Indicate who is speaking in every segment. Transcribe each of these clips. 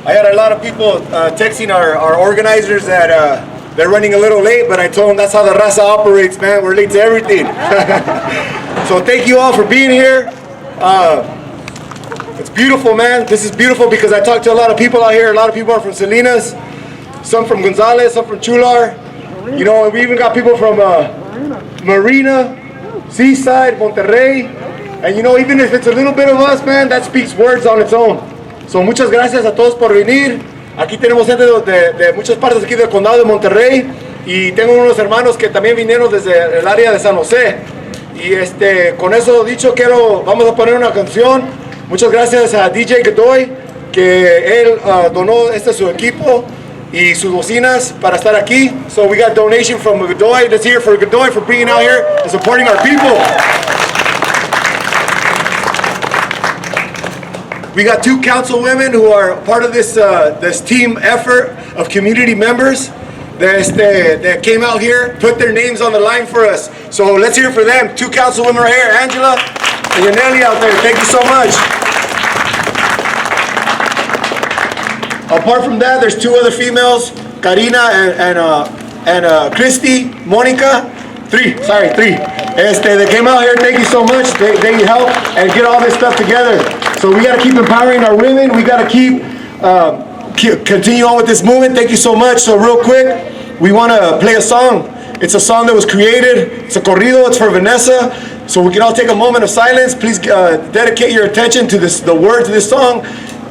Speaker 1: I had a lot of people texting our organizers that they're running a little late, but I told them that's how the raza operates, man. We're late to everything. So thank you all for being here. It's beautiful, man. This is beautiful because I talked to a lot of people out here. A lot of people are from Salinas, some from Gonzales, some from Chular. You know, we even got people from Marina, Seaside, Monterrey. And you know, even if it's a little bit of us, man, that speaks words on its own. So muchas gracias a todos por venir. Aquí tenemos gente de muchas partes aquí del condado de Monterrey. Y tengo unos hermanos que también vinieron desde el área de San José. Y con eso dicho, vamos a poner una canción. Muchas gracias a DJ Godoy, que él donó su equipo y sus bocinas para estar aquí. So we got donation from Godoy. Let's hear for Godoy for being out here and supporting our people. We got 2 council women who are part of this team effort of community members that came out here, put their names on the line for us. So let's hear for them. 2 council women right here, Angela and Yaneli out there. Thank you so much. Apart from that, there's 2 other females, Karina and Christy, Monica. 3. They came out here. Thank you so much. They help and get all this stuff together. So we got to keep empowering our women. We got to continue on with this movement. Thank you so much. So real quick, we want to play a song. It's a song that was created. It's a corrido. It's for Vanessa. So we can all take a moment of silence. Please dedicate your attention to the words of this song.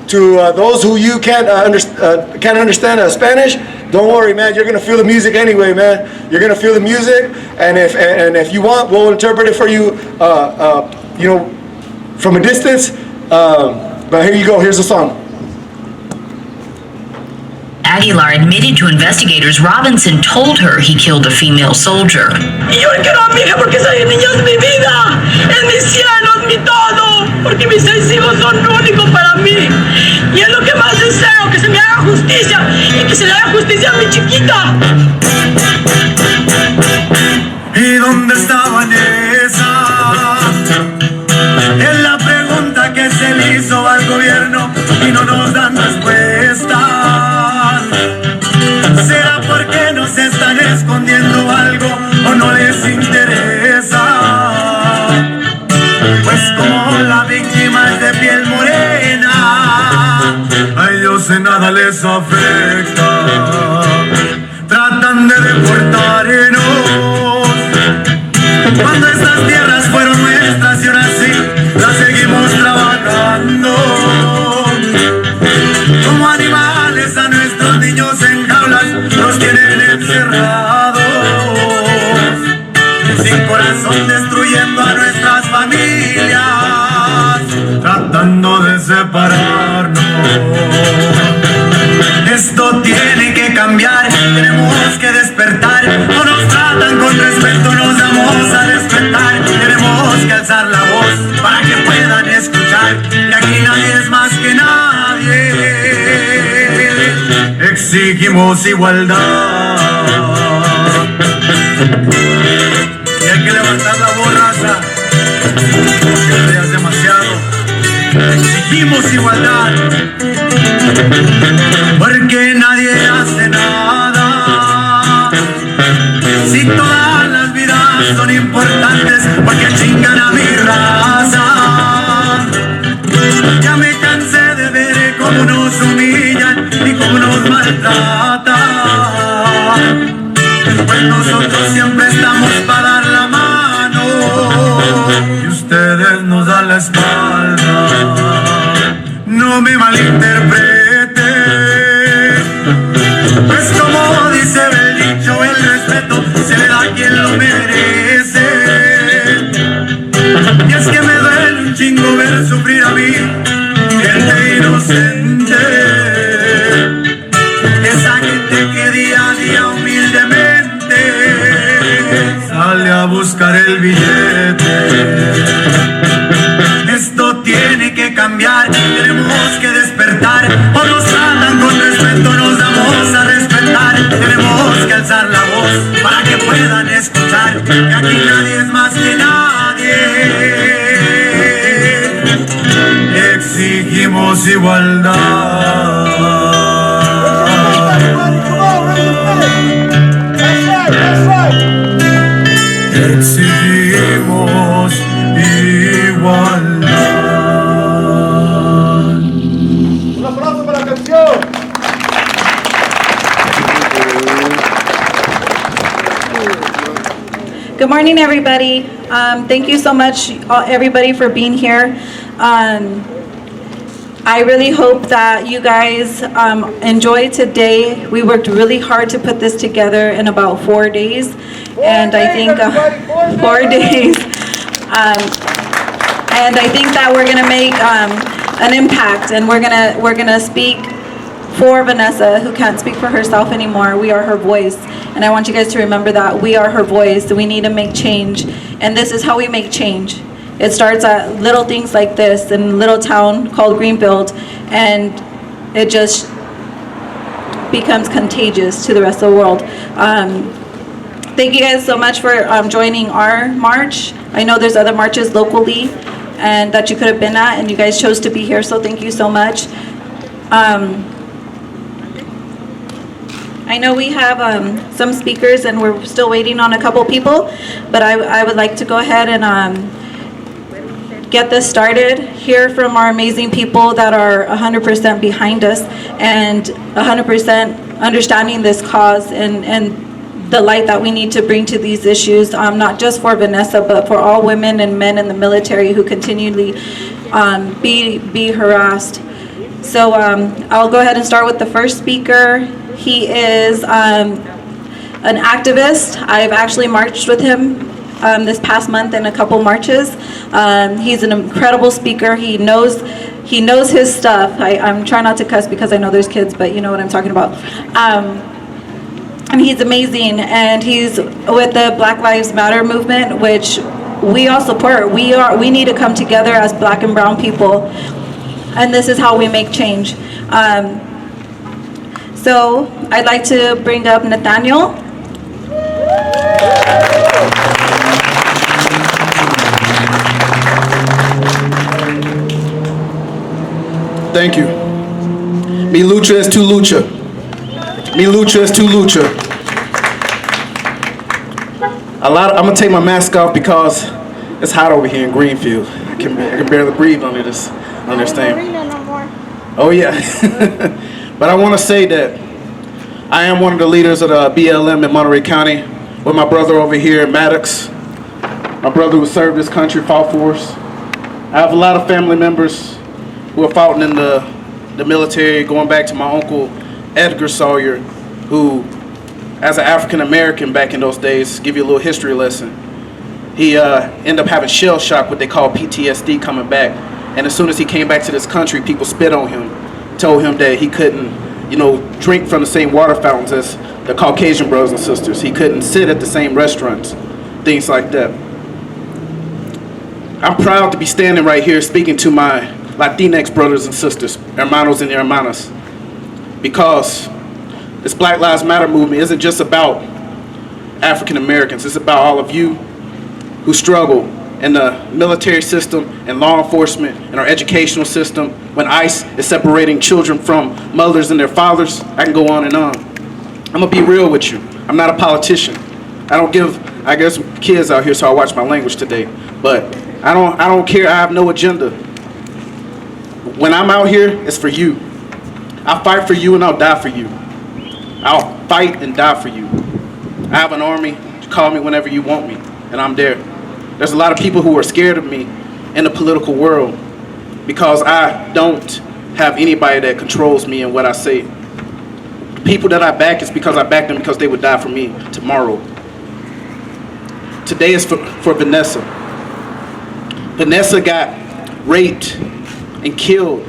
Speaker 1: To those who you can't understand Spanish, don't worry, man. You're gonna feel the music anyway, man. You're gonna feel the music, and if you want, we'll interpret it for you, you know, from a distance. But here you go. Here's the song.
Speaker 2: Aguilar admitted to investigators Robinson told her he killed a female soldier.
Speaker 3: Y yo quiero a mi hija porque esa niña es mi vida, es mi cielo, es mi todo, porque mis 6 hijos son únicos para mí. Y es lo que más deseo, que se me haga justicia y que se le haga justicia a mi chiquita.
Speaker 4: ¿Y dónde está Vanessa? Es la pregunta que se le hizo al gobierno y no nos dan respuesta. ¿Será porque nos están escondiendo algo o no les interesa? Pues como la víctima es de piel morena, a ellos en nada les afecta. Tratan de deportarnos cuando estas tierras fueron nuestras y ahora sí las seguimos trabajando. Como animales a nuestros niños en jaulas los tienen encerrados, sin corazón destruyendo a nuestras familias, tratando de separarnos. Esto tiene que cambiar, tenemos que despertar. No nos tratan con respeto, nos damos a respetar. Tenemos que alzar la voz para que puedan escuchar que aquí nadie es más que nadie. Exigimos igualdad y hay que levantar la voz, raza, porque ya es demasiado. Exigimos igualdad porque nadie hace nada. Si todas las vidas son importantes, porque chingan a mi raza. Ya me cansé de ver cómo nos humillan y cómo nos maltratan. Pues nosotros siempre estamos para dar la mano y ustedes nos dan la espalda. No me malinterprete, pues como dice el dicho, el respeto se le da a quien lo merece. Y es que me duele un chingo ver sufrir a mí, gente inocente. Esa gente que día a día humildemente sale a buscar el billete. Esto tiene que cambiar, tenemos que despertar. O nos tratan con respeto, nos damos a respetar. Tenemos que alzar la voz para que puedan escuchar que aquí nadie es más que nadie. Exigimos igualdad. exigimos igualdad.
Speaker 1: Un aplauso para la canción.
Speaker 5: Good morning, everybody. Thank you so much, everybody, for being here. I really hope that you guys enjoy today. We worked really hard to put this together in about 4 days, and I think 4 days. And I think that we're gonna make an impact, and we're gonna speak for Vanessa, who can't speak for herself anymore. We are her voice, and I want you guys to remember that we are her voice. We need to make change, and this is how we make change. It starts at little things like this in a little town called Greenfield, and it just becomes contagious to the rest of the world. Thank you guys so much for joining our march. I know there's other marches locally and that you could have been at, and you guys chose to be here, so thank you so much. I know we have some speakers, and we're still waiting on a couple people, but I would like to go ahead and get this started, hear from our amazing people that are 100% behind us and 100% understanding this cause and the light that we need to bring to these issues, not just for Vanessa, but for all women and men in the military who continually be harassed. So I'll go ahead and start with the first speaker. He is an activist. I've actually marched with him this past month in a couple marches. He's an incredible speaker. He knows his stuff. I'm trying not to cuss because I know there's kids, but you know what I'm talking about. And he's amazing, and he's with the Black Lives Matter movement, which we all support. We need to come together as Black and brown people, and this is how we make change. So I'd like to bring up Nathaniel.
Speaker 6: Thank you. Mi lucha es tu lucha. Mi lucha es tu lucha. I'm gonna take my mask off because it's hot over here in Greenfield. I can barely breathe under this thing. Oh yeah. But I want to say that I am one of the leaders of the BLM in Monterey County with my brother over here, Maddox. My brother who served this country, fought for us. I have a lot of family members who have fought in the military, going back to my uncle Edgar Sawyer, who, as an African American back in those days, give you a little history lesson. He ended up having shell shock, what they call PTSD, coming back. And as soon as he came back to this country, people spit on him, told him that he couldn't, drink from the same water fountains as the Caucasian brothers and sisters. He couldn't sit at the same restaurants, things like that. I'm proud to be standing right here speaking to my Latinx brothers and sisters, hermanos and hermanas, because this Black Lives Matter movement isn't just about African Americans. It's about all of you who struggle in the military system and law enforcement and our educational system, when ICE is separating children from mothers and their fathers. I can go on and on. I'm gonna be real with you. I'm not a politician. I got some kids out here, so I watch my language today. But I don't care. I have no agenda. When I'm out here, it's for you. I'll fight for you and I'll die for you. I'll fight and die for you. I have an army. Call me whenever you want me, and I'm there. There's a lot of people who are scared of me in the political world because I don't have anybody that controls me and what I say. The people that I back is because I back them because they would die for me tomorrow. Today is for Vanessa. Vanessa got raped and killed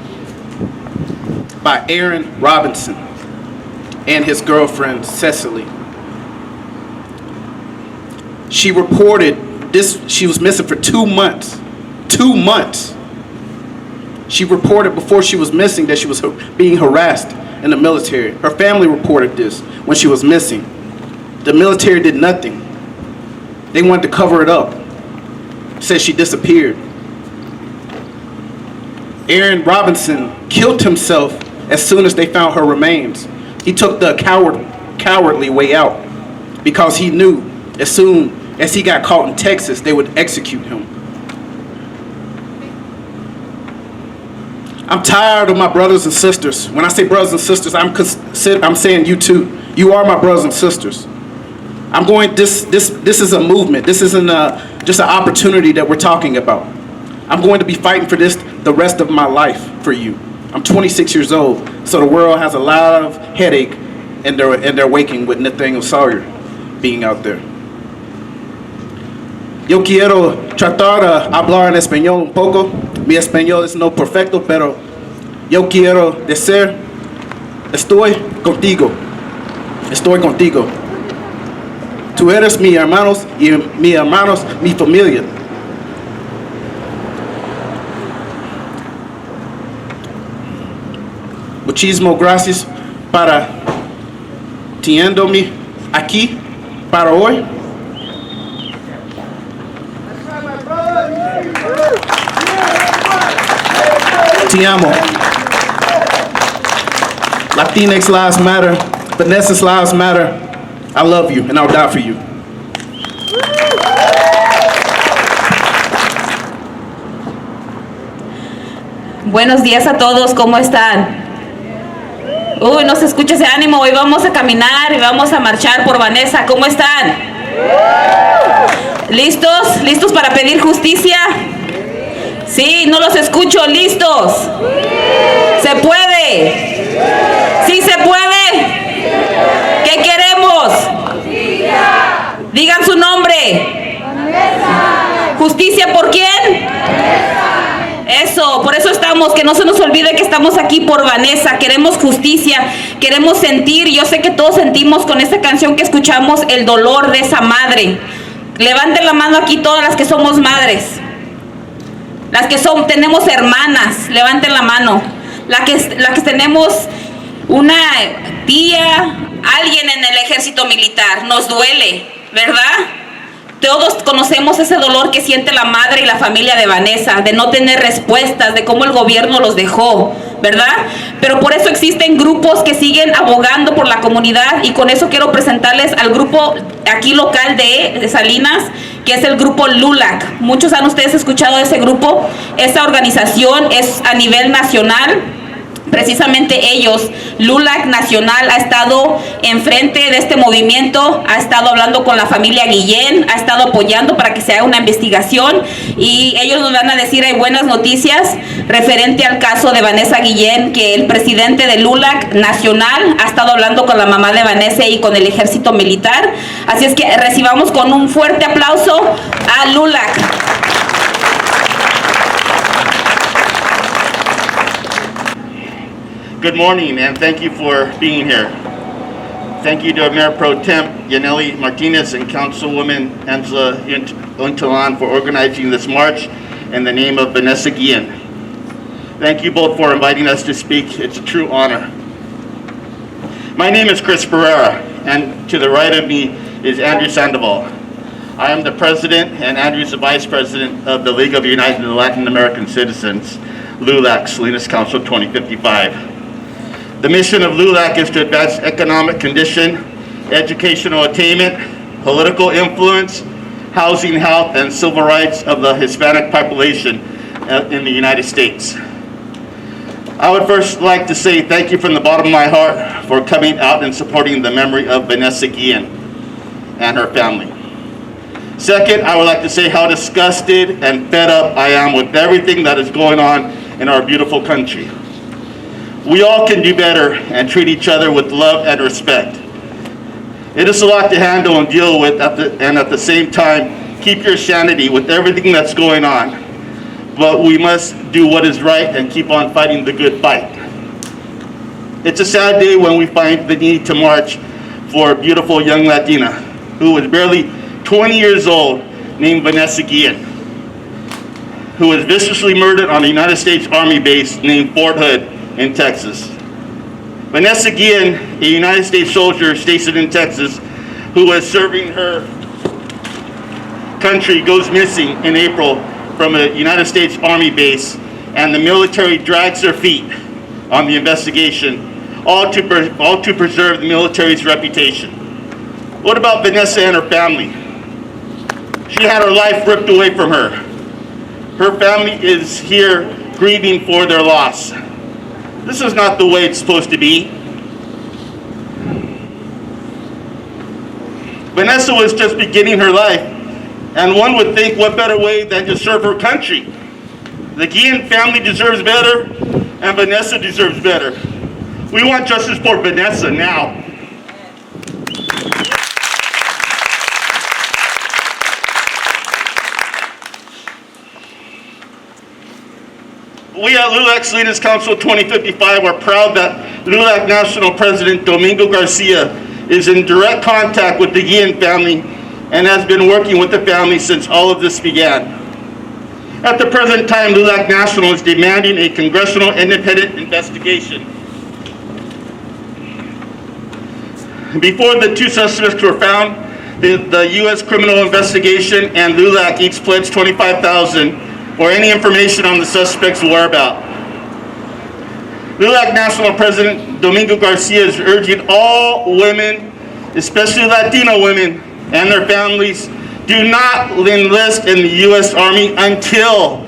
Speaker 6: by Aaron Robinson and his girlfriend, Cecily. She reported she was missing for 2 months. 2 months. She reported before she was missing that she was being harassed in the military. Her family reported this when she was missing. The military did nothing. They wanted to cover it up. Said she disappeared. Aaron Robinson killed himself as soon as they found her remains. He took the cowardly way out because he knew as soon as he got caught in Texas, they would execute him. I'm tired of my brothers and sisters. When I say brothers and sisters, I'm saying you too. You are my brothers and sisters. This is a movement. This isn't just an opportunity that we're talking about. I'm going to be fighting for this the rest of my life for you. I'm 26 years old, so the world has a lot of headache, and they're waking with Nathaniel Sawyer being out there. Yo quiero tratar de hablar en español un poco. Mi español es no perfecto, pero yo quiero decir, estoy contigo. Estoy contigo. Tú eres mi hermanos y mi hermanos, mi familia. Muchísimas gracias para teniéndome aquí para hoy. Te amo. Latinx lives matter. Vanessa's lives matter. I love you and I'll die for you.
Speaker 7: Buenos días a todos, ¿cómo están? Uy, no se escucha ese ánimo. Hoy vamos a caminar y vamos a marchar por Vanessa. ¿Cómo están? ¿Listos? ¿Listos para pedir justicia? Sí, no los escucho. ¿Listos? ¿Se puede? ¿Sí se puede? ¿Qué queremos? Digan su nombre. ¿Justicia por quién? Eso, por eso estamos, que no se nos olvide que estamos aquí por Vanessa. Queremos justicia, queremos sentir, yo sé que todos sentimos con esta canción que escuchamos el dolor de esa madre. Levanten la mano aquí todas las que somos madres, las que tenemos hermanas, levanten la mano, las que tenemos una tía, alguien en el ejército militar. Nos duele, ¿verdad? Todos conocemos ese dolor que siente la madre y la familia de Vanessa, de no tener respuestas, de cómo el gobierno los dejó, ¿verdad? Pero por eso existen grupos que siguen abogando por la comunidad, y con eso quiero presentarles al grupo aquí local de Salinas, que es el grupo LULAC. Muchos han ustedes escuchado de ese grupo. Esa organización es a nivel nacional. Precisamente ellos, LULAC Nacional, ha estado enfrente de este movimiento, ha estado hablando con la familia Guillen, ha estado apoyando para que se haga una investigación, y ellos nos van a decir, hay buenas noticias referente al caso de Vanessa Guillen, que el presidente de LULAC Nacional ha estado hablando con la mamá de Vanessa y con el ejército militar. Así es que recibamos con un fuerte aplauso a LULAC.
Speaker 8: Good morning, and thank you for being here. Thank you to Mayor Pro Temp Yaneli Martinez and Councilwoman Angela Untalan for organizing this march in the name of Vanessa Guillen. Thank you both for inviting us to speak. It's a true honor. My name is Chris Pereira, and to the right of me is Andrew Sandoval. I am the president, and Andrew's the vice president of the League of United Latin American Citizens, LULAC, Salinas Council 2055. The mission of LULAC is to advance economic condition, educational attainment, political influence, housing, health, and civil rights of the Hispanic population in the United States. I would first like to say thank you from the bottom of my heart for coming out and supporting the memory of Vanessa Guillen and her family. Second, I would like to say how disgusted and fed up I am with everything that is going on in our beautiful country. We all can do better and treat each other with love and respect. It is a lot to handle and deal with, and at the same time, keep your sanity with everything that's going on. But we must do what is right and keep on fighting the good fight. It's a sad day when we find the need to march for a beautiful young Latina who was barely 20 years old, named Vanessa Guillen, who was viciously murdered on a United States Army base named Fort Hood in Texas. Vanessa Guillen, a United States soldier stationed in Texas who was serving her country, goes missing in April from a United States Army base, and the military drags their feet on the investigation, all to preserve the military's reputation. What about Vanessa and her family? She had her life ripped away from her. Her family is here grieving for their loss. This is not the way it's supposed to be. Vanessa was just beginning her life, and one would think what better way than to serve her country. The Guillen family deserves better, and Vanessa deserves better. We want justice for Vanessa now. We at LULAC Salinas Council 2055 are proud that LULAC National President Domingo Garcia is in direct contact with the Guillen family and has been working with the family since all of this began. At the present time, LULAC National is demanding a congressional independent investigation. Before the two suspects were found, the U.S. criminal investigation and LULAC each pledged $25,000 for any information on the suspect's whereabouts. LULAC National President Domingo Garcia is urging all women, especially Latino women and their families, do not enlist in the U.S. Army until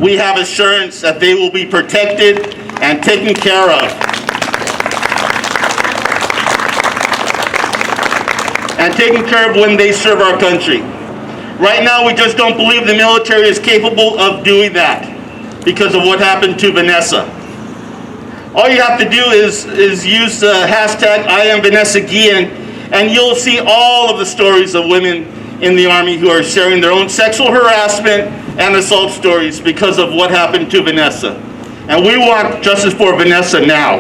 Speaker 8: we have assurance that they will be protected and taken care of. And taken care of when they serve our country. Right now, we just don't believe the military is capable of doing that because of what happened to Vanessa. All you have to do is use the hashtag #IamVanessaGuillen, and you'll see all of the stories of women in the Army who are sharing their own sexual harassment and assault stories because of what happened to Vanessa. And we want justice for Vanessa now.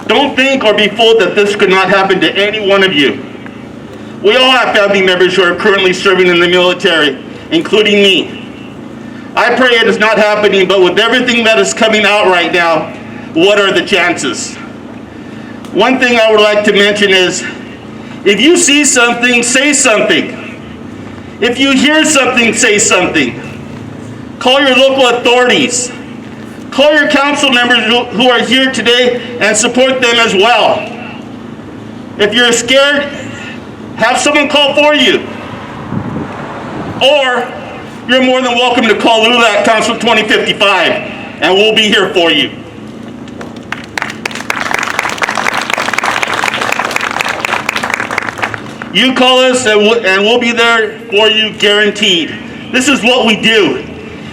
Speaker 8: Don't think or be fooled that this could not happen to any one of you. We all have family members who are currently serving in the military, including me. I pray it is not happening, but with everything that is coming out right now, what are the chances? One thing I would like to mention is, if you see something, say something. If you hear something, say something. Call your local authorities. Call your council members who are here today and support them as well. If you're scared, have someone call for you. Or you're more than welcome to call LULAC Council 2055 and we'll be here for you. You call us and we'll be there for you, guaranteed. This is what we do.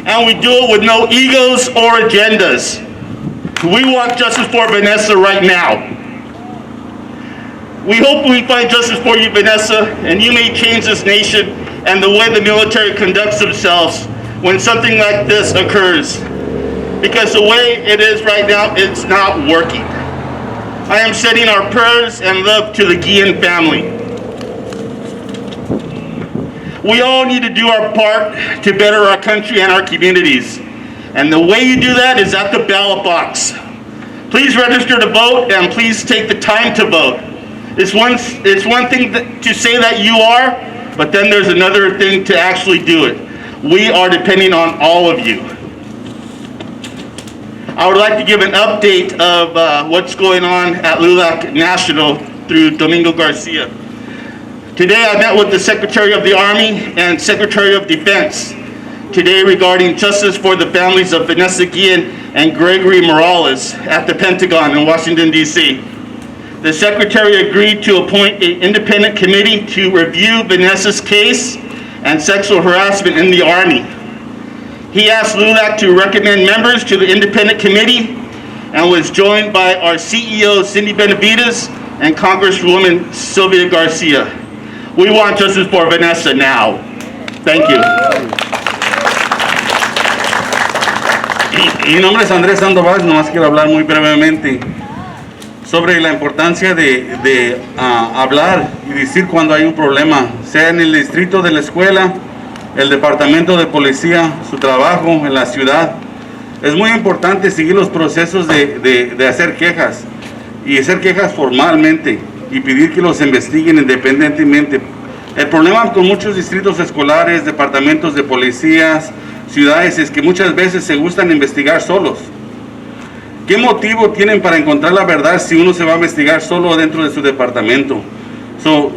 Speaker 8: And we do it with no egos or agendas. We want justice for Vanessa right now. We hope we find justice for you, Vanessa, and you may change this nation and the way the military conducts themselves when something like this occurs. Because the way it is right now, it's not working. I am sending our prayers and love to the Guillen family. We all need to do our part to better our country and our communities. And the way you do that is at the ballot box. Please register to vote and please take the time to vote. It's one thing to say that you are, but then there's another thing to actually do it. We are depending on all of you. I would like to give an update of what's going on at LULAC National through Domingo Garcia. Today I met with the Secretary of the Army and Secretary of Defense today regarding justice for the families of Vanessa Guillen and Gregory Morales at the Pentagon in Washington, D.C. The Secretary agreed to appoint an independent committee to review Vanessa's case and sexual harassment in the Army. He asked LULAC to recommend members to the independent committee and was joined by our CEO, Cindy Benavides, and Congresswoman Sylvia Garcia. We want justice for Vanessa now. Thank you.
Speaker 9: Mi nombre es Andrés Sandoval, nomás quiero hablar muy brevemente sobre la importancia de hablar y decir cuando hay un problema, sea en el distrito de la escuela, el departamento de policía, su trabajo en la ciudad. Es muy importante seguir los procesos de hacer quejas y hacer quejas formalmente y pedir que los investiguen independientemente. El problema con muchos distritos escolares, departamentos de policías, ciudades, es que muchas veces se gustan investigar solos. ¿Qué motivo tienen para encontrar la verdad si uno se va a investigar solo dentro de su departamento?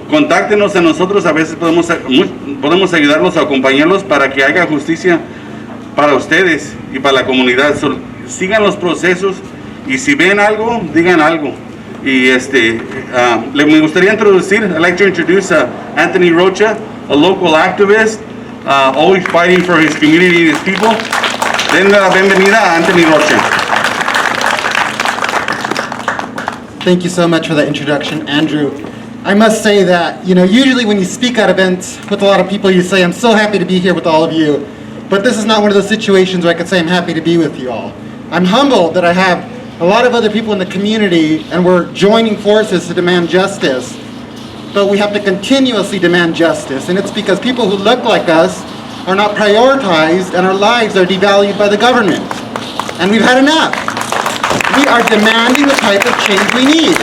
Speaker 9: Contáctenos a nosotros, a veces podemos ayudarlos o acompañarlos para que haya justicia para ustedes y para la comunidad. Sigan los procesos y si ven algo, digan algo. Y me gustaría introducir, I'd like to introduce Anthony Rocha, a local activist, always fighting for his community and his people. Den la bienvenida a Anthony Rocha.
Speaker 10: Thank you so much for that introduction, Andrew. I must say that, usually when you speak at events with a lot of people, you say, I'm so happy to be here with all of you. But this is not one of those situations where I could say I'm happy to be with you all. I'm humbled that I have a lot of other people in the community and we're joining forces to demand justice. But we have to continuously demand justice. And it's because people who look like us are not prioritized and our lives are devalued by the government. And we've had enough. We are demanding the type of change we need.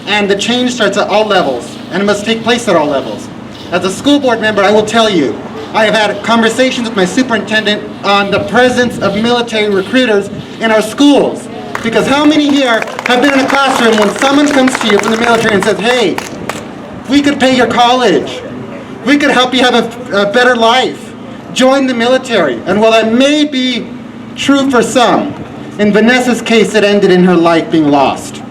Speaker 10: And the change starts at all levels, and it must take place at all levels. As a school board member, I will tell you, I have had conversations with my superintendent on the presence of military recruiters in our schools. Because how many here have been in a classroom when someone comes to you from the military and says, hey, we could pay your college. We could help you have a better life. Join the military. And while that may be true for some, in Vanessa's case, it ended in her life being lost.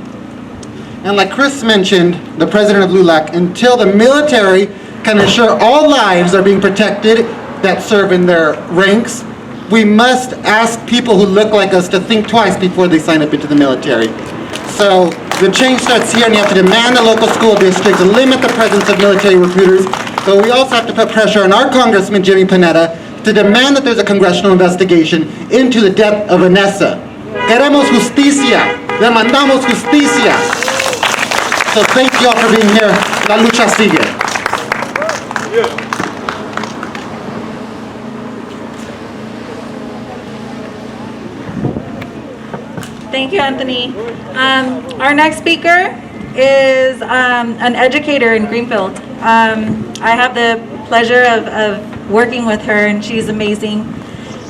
Speaker 10: And like Chris mentioned, the president of LULAC, until the military can ensure all lives are being protected that serve in their ranks, we must ask people who look like us to think twice before they sign up into the military. So the change starts here, and you have to demand the local school districts limit the presence of military recruiters. But we also have to put pressure on our Congressman Jimmy Panetta to demand that there's a congressional investigation into the death of Vanessa. Queremos justicia. Demandamos justicia. So thank you all for being here. La lucha sigue.
Speaker 5: Thank you, Anthony. Our next speaker is an educator in Greenfield. I have the pleasure of working with her, and she's amazing.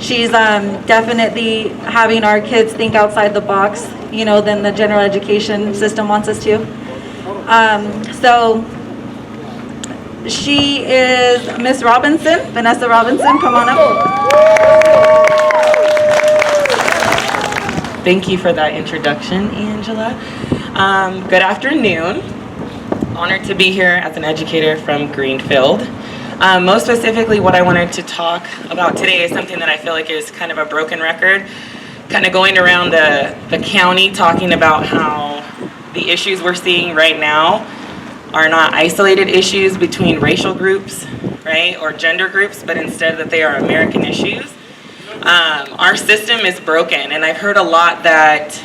Speaker 5: She's definitely having our kids think outside the box, than the general education system wants us to. So she is Miss Robinson, Vanessa Robinson. Come on up.
Speaker 11: Thank you for that introduction, Angela. Good afternoon. Honored to be here as an educator from Greenfield. Most specifically, what I wanted to talk about today is something that I feel like is kind of a broken record, kind of going around the county talking about how the issues we're seeing right now are not isolated issues between racial groups, right, or gender groups, but instead that they are American issues. Our system is broken, and I've heard a lot that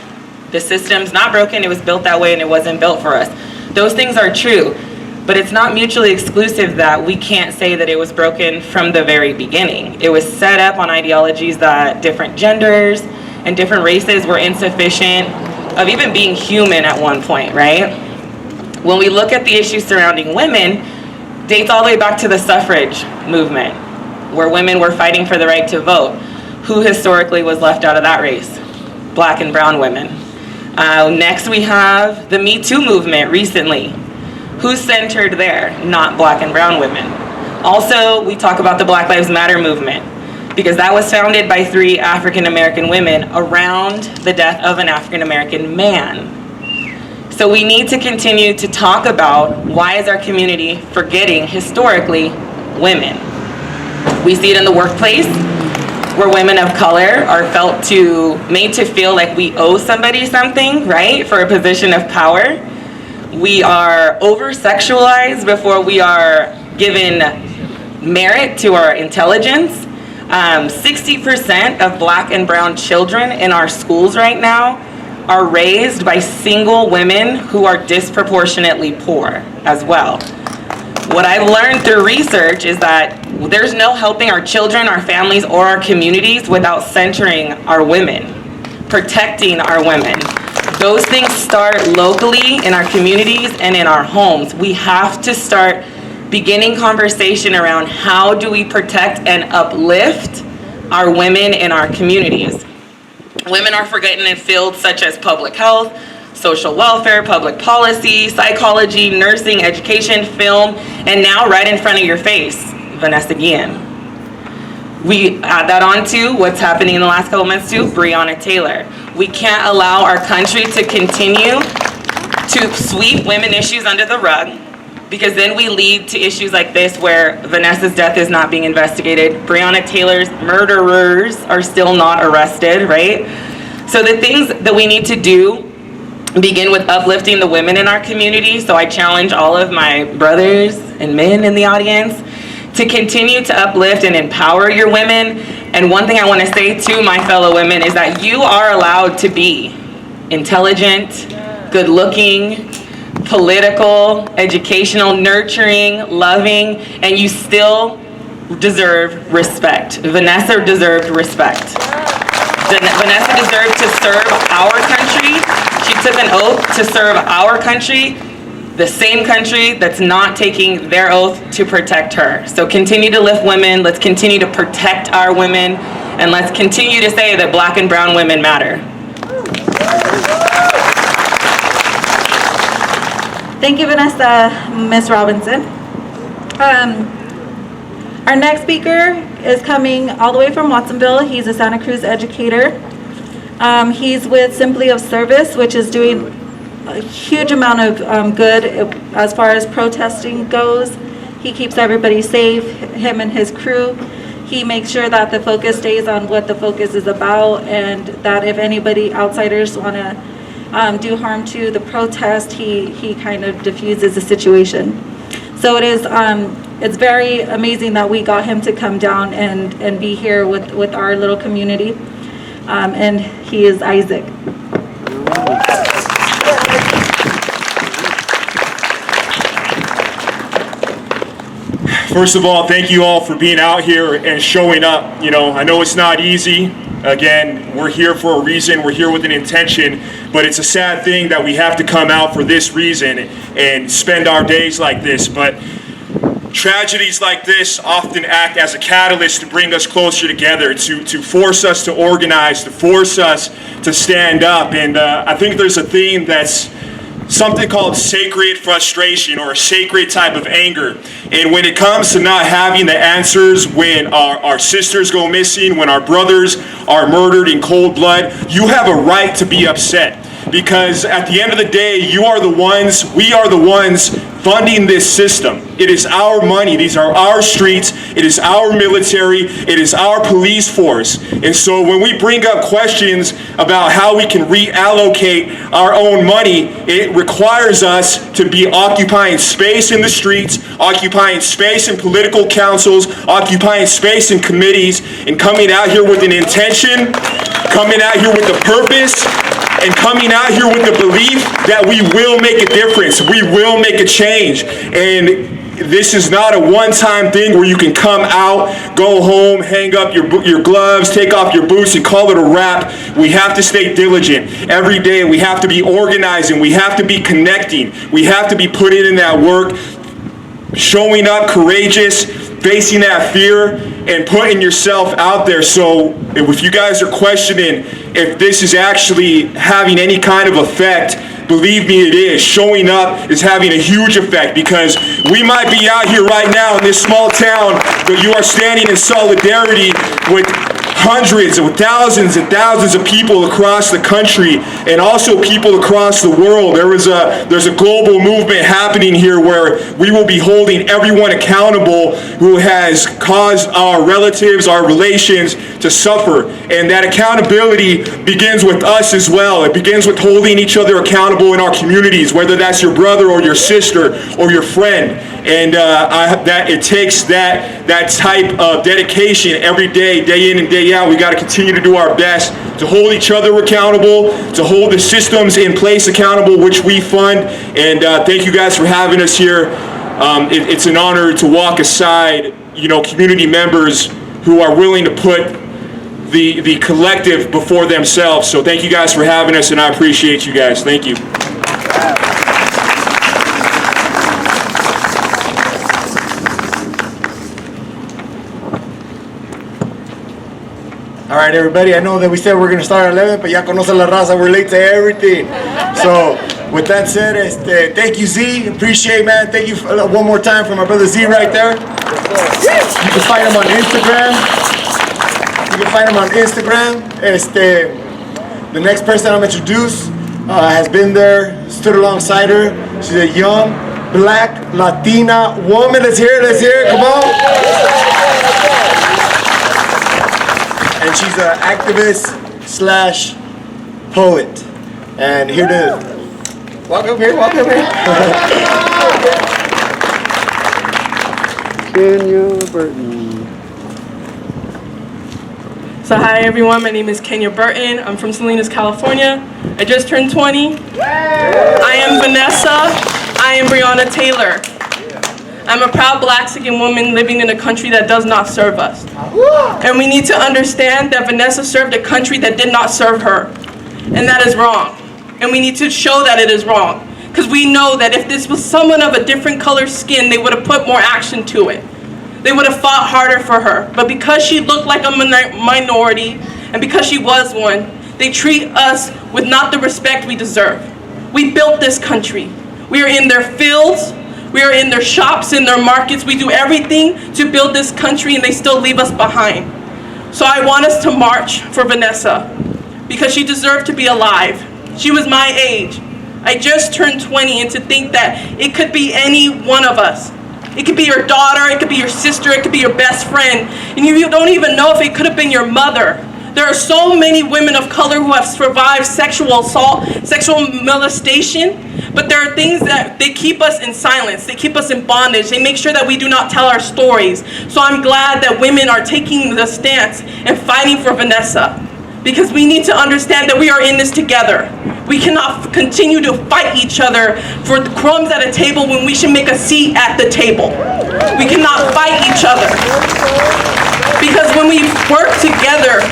Speaker 11: the system's not broken, it was built that way and it wasn't built for us. Those things are true, but it's not mutually exclusive that we can't say that it was broken from the very beginning. It was set up on ideologies that different genders and different races were insufficient of even being human at one point, right? When we look at the issues surrounding women, dates all the way back to the suffrage movement, where women were fighting for the right to vote. Who historically was left out of that race? Black and brown women. Next we have the Me Too movement recently. Who's centered there? Not black and brown women. Also, we talk about the Black Lives Matter movement, because that was founded by 3 African American women around the death of an African American man. So we need to continue to talk about why is our community forgetting historically women. We see it in the workplace, where women of color are made to feel like we owe somebody something, right, for a position of power. We are over-sexualized before we are given merit to our intelligence. 60% of black and brown children in our schools right now are raised by single women who are disproportionately poor as well. What I've learned through research is that there's no helping our children, our families, or our communities without centering our women, protecting our women. Those things start locally in our communities and in our homes. We have to start beginning conversation around how do we protect and uplift our women in our communities. Women are forgotten in fields such as public health, social welfare, public policy, psychology, nursing, education, film, and now right in front of your face, Vanessa Guillen. We add that on to what's happening in the last couple months too, Breonna Taylor. We can't allow our country to continue to sweep women issues under the rug, because then we lead to issues like this where Vanessa's death is not being investigated. Breonna Taylor's murderers are still not arrested, right? So the things that we need to do begin with uplifting the women in our community. So I challenge all of my brothers and men in the audience to continue to uplift and empower your women. And one thing I want to say to my fellow women is that you are allowed to be intelligent, good looking, political, educational, nurturing, loving, and you still deserve respect. Vanessa deserved respect. Vanessa deserved to serve our country. She took an oath to serve our country, the same country that's not taking their oath to protect her. So continue to lift women, let's continue to protect our women, and let's continue to say that Black and brown women matter.
Speaker 5: Thank you, Vanessa, Ms. Robinson. Our next speaker is coming all the way from Watsonville. He's a Santa Cruz educator. He's with Simply of Service, which is doing a huge amount of good as far as protesting goes. He keeps everybody safe, him and his crew. He makes sure that the focus stays on what the focus is about, and that if anybody outsiders want to do harm to the protest, he kind of diffuses the situation. So it is it's very amazing that we got him to come down and be here with our little community. And he is Isaac.
Speaker 12: First of all, thank you all for being out here and showing up. You know, I know it's not easy. Again, we're here for a reason, we're here with an intention, but it's a sad thing that we have to come out for this reason and spend our days like this. But tragedies like this often act as a catalyst to bring us closer together, to force us to organize, to force us to stand up. And I think there's a theme that's something called sacred frustration, or a sacred type of anger. And when it comes to not having the answers, when our sisters go missing, when our brothers are murdered in cold blood, you have a right to be upset. Because at the end of the day, we are the ones funding this system. It is our money. These are our streets. It is our military. It is our police force. And so when we bring up questions about how we can reallocate our own money, it requires us to be occupying space in the streets, occupying space in political councils, occupying space in committees, and coming out here with an intention, coming out here with a purpose, and coming out here with the belief that we will make a difference, we will make a change. And this is not a one-time thing where you can come out, go home, hang up your gloves, take off your boots, and call it a wrap. We have to stay diligent. Every day we have to be organizing, we have to be connecting, we have to be putting in that work, showing up courageous, facing that fear, and putting yourself out there. So if you guys are questioning if this is actually having any kind of effect, believe me, it is. Showing up is having a huge effect, because we might be out here right now in this small town, but you are standing in solidarity with hundreds of thousands and thousands of people across the country, and also people across the world. There's a global movement happening here where we will be holding everyone accountable who has caused our relatives, our relations to suffer. And that accountability begins with us as well. It begins with holding each other accountable in our communities, whether that's your brother or your sister or your friend. And that it takes that type of dedication every day, day in and day out. We got to continue to do our best to hold each other accountable, to hold the systems in place accountable, which we fund. And thank you guys for having us here. It's an honor to walk aside, community members who are willing to put the collective before themselves. So thank you guys for having us, and I appreciate you guys. Thank you.
Speaker 1: All right, everybody, I know that we said we're going to start at 11, but ya conocen la raza, we're late to everything. So, with that said, thank you, Z. Appreciate, man. Thank you one more time for my brother Z right there. You can find him on Instagram. The next person I'm introduce has been there, stood alongside her. She's a young, black, Latina woman. Let's hear it, come on. And she's an activist / poet. And here to welcome here.
Speaker 13: Kenya Burton.
Speaker 3: So hi everyone, my name is Kenya Burton. I'm from Salinas, California. I just turned 20. I am Vanessa. I am Breonna Taylor. I'm a proud black Mexican woman living in a country that does not serve us. And we need to understand that Vanessa served a country that did not serve her. And that is wrong. And we need to show that it is wrong. Because we know that if this was someone of a different color skin, they would have put more action to it. They would have fought harder for her. But because she looked like a minority, and because she was one, they treat us with not the respect we deserve. We built this country. We are in their fields, we are in their shops, in their markets. We do everything to build this country, and they still leave us behind. So I want us to march for Vanessa, because she deserved to be alive. She was my age. I just turned 20, and to think that it could be any one of us. It could be your daughter, it could be your sister, it could be your best friend, and you don't even know if it could have been your mother. There are so many women of color who have survived sexual assault, sexual molestation, but there are things that they keep us in silence, they keep us in bondage, they make sure that we do not tell our stories. So I'm glad that women are taking the stance and fighting for Vanessa, because we need to understand that we are in this together. We cannot continue to fight each other for the crumbs at a table when we should make a seat at the table. We cannot fight each other. Because when we work together,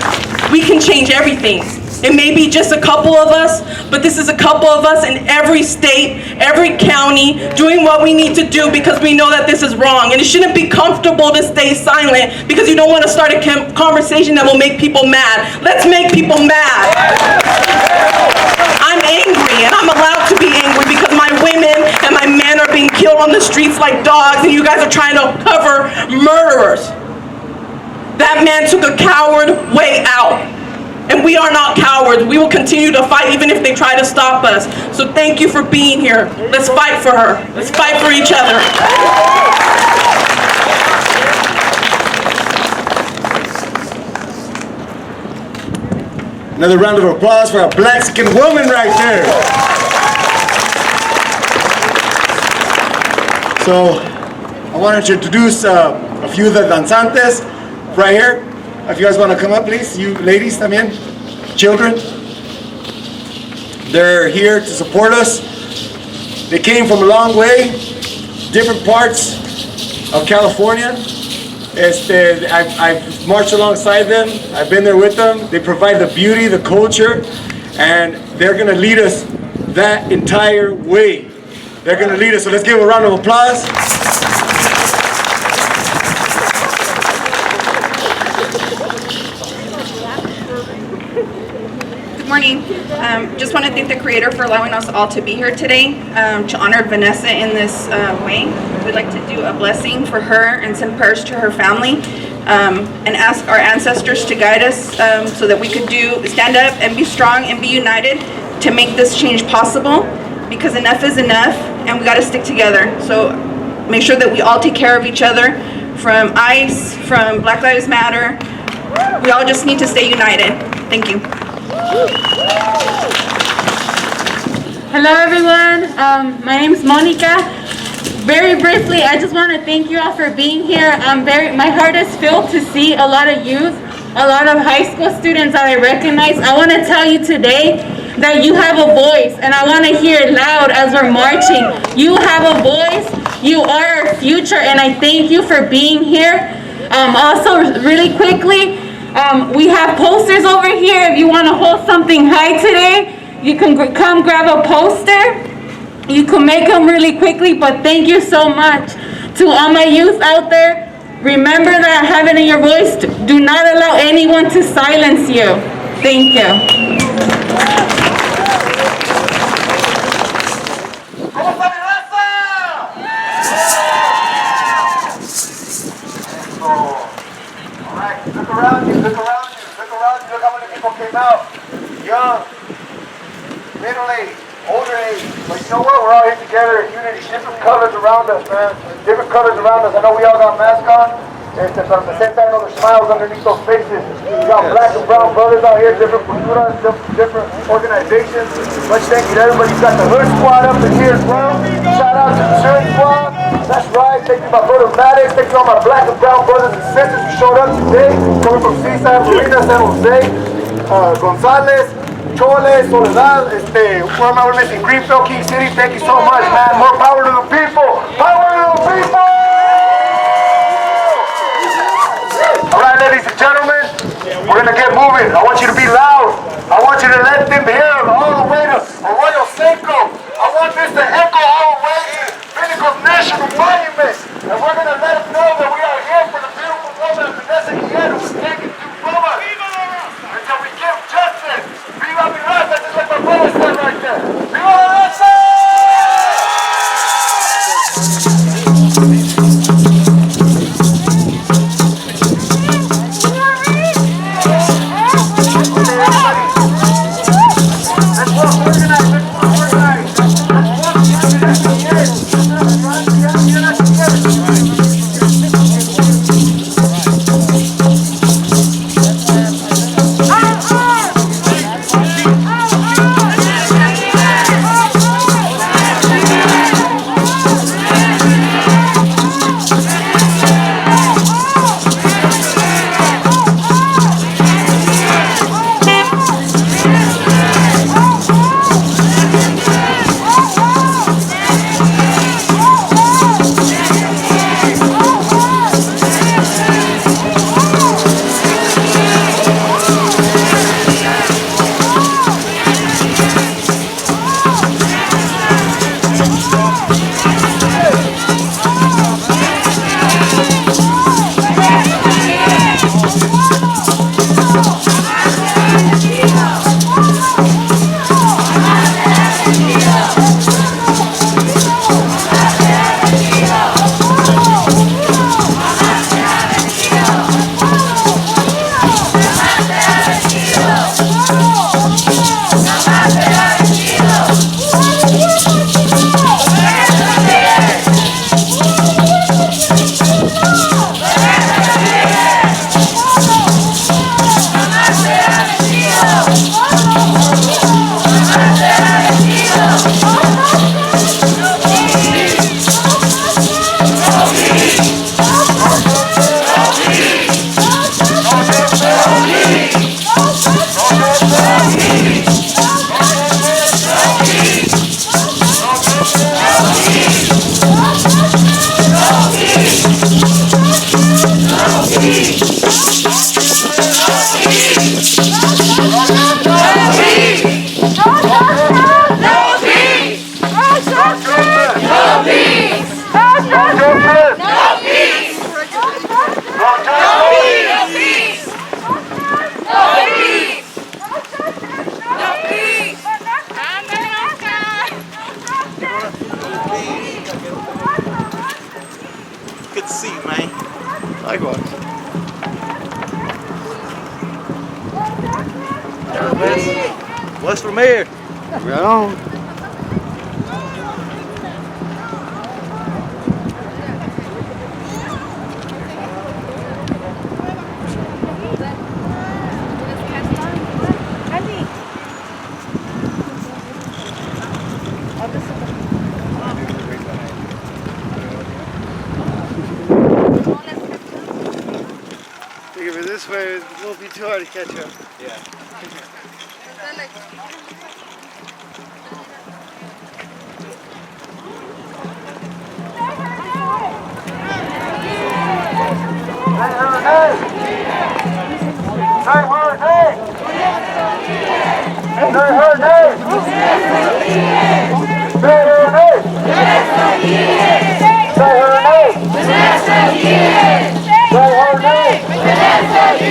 Speaker 3: we can change everything. It may be just a couple of us, but this is a couple of us in every state, every county, doing what we need to do because we know that this is wrong. And it shouldn't be comfortable to stay silent because you don't want to start a conversation that will make people mad. Let's make people mad. I'm angry, and I'm allowed to be angry because my women and my men are being killed on the streets like dogs, and you guys are trying to cover murderers. That man took a coward way out. And we are not cowards. We will continue to fight even if they try to stop us. So thank you for being here. Let's fight for her. Let's fight for each other.
Speaker 1: Another round of applause for a black Mexican woman right there. So I wanted to introduce a few of the danzantes right here. If you guys want to come up, please. You ladies, también. Children. They're here to support us. They came from a long way, different parts of California. I've marched alongside them. I've been there with them. They provide the beauty, the culture, and they're going to lead us that entire way. They're going to lead us. So let's give them a round of applause.
Speaker 14: Morning. Just want to thank the Creator for allowing us all to be here today to honor Vanessa in this way. We'd like to do a blessing for her and send prayers to her family and ask our ancestors to guide us so that we could stand up and be strong and be united to make this change possible, because enough is enough and we got to stick together. So make sure that we all take care of each other, from ICE, from Black Lives Matter. We all just need to stay united. Thank you.
Speaker 15: Hello everyone, my name is Monica. Very briefly, I just want to thank you all for being here. My heart is filled to see a lot of youth, a lot of high school students that I recognize. I want to tell you today that you have a voice, and I want to hear it loud as we're marching. You have a voice, you are our future, and I thank you for being here. Also, really quickly, we have posters over here. If you want to hold something high today, you can come grab a poster. You can make them really quickly, but thank you so much to all my youth out there. Remember that, have it in your voice. Do not allow anyone to silence you. Thank you.
Speaker 1: Look around you, look around you, look around you, look how many people came out. Young, middle age, older age. But you know what? We're all here together in unity. Different colors around us, man. Different colors around us. I know we all got masks on. But at the same time, there's smiles underneath those faces. We got black and brown brothers out here, different culturas, different organizations. Much thank you to everybody. You got the Hood Squad up in here as well. Shout out to the Shirt Squad. That's right. Thank you, my brother Maddox. Thank you all my black and brown brothers and sisters who showed up today. Coming from Seaside, Marina, San Jose, Gonzales, Chole, Soledad, where am I missing? Greenfield, King City. Thank you so much, man. More power to the people. Power to the people. All right, ladies and gentlemen, we're gonna get moving. I want you to be loud. I want you to let them hear all the way to Arroyo Seco. I want this to echo all the way to Pinnacle's National Monument. And we're gonna let them know that we are here for the beautiful woman of Vanessa Guillen, who was taken from us until we give justice. Viva Vanessa, just like my brother said right there. Viva Vanessa!
Speaker 16: Good to see you, man. Likewise. What's from here? Right on.
Speaker 13: Think of it this way, it won't be too hard to catch up.
Speaker 16: Yeah.
Speaker 1: Say her name!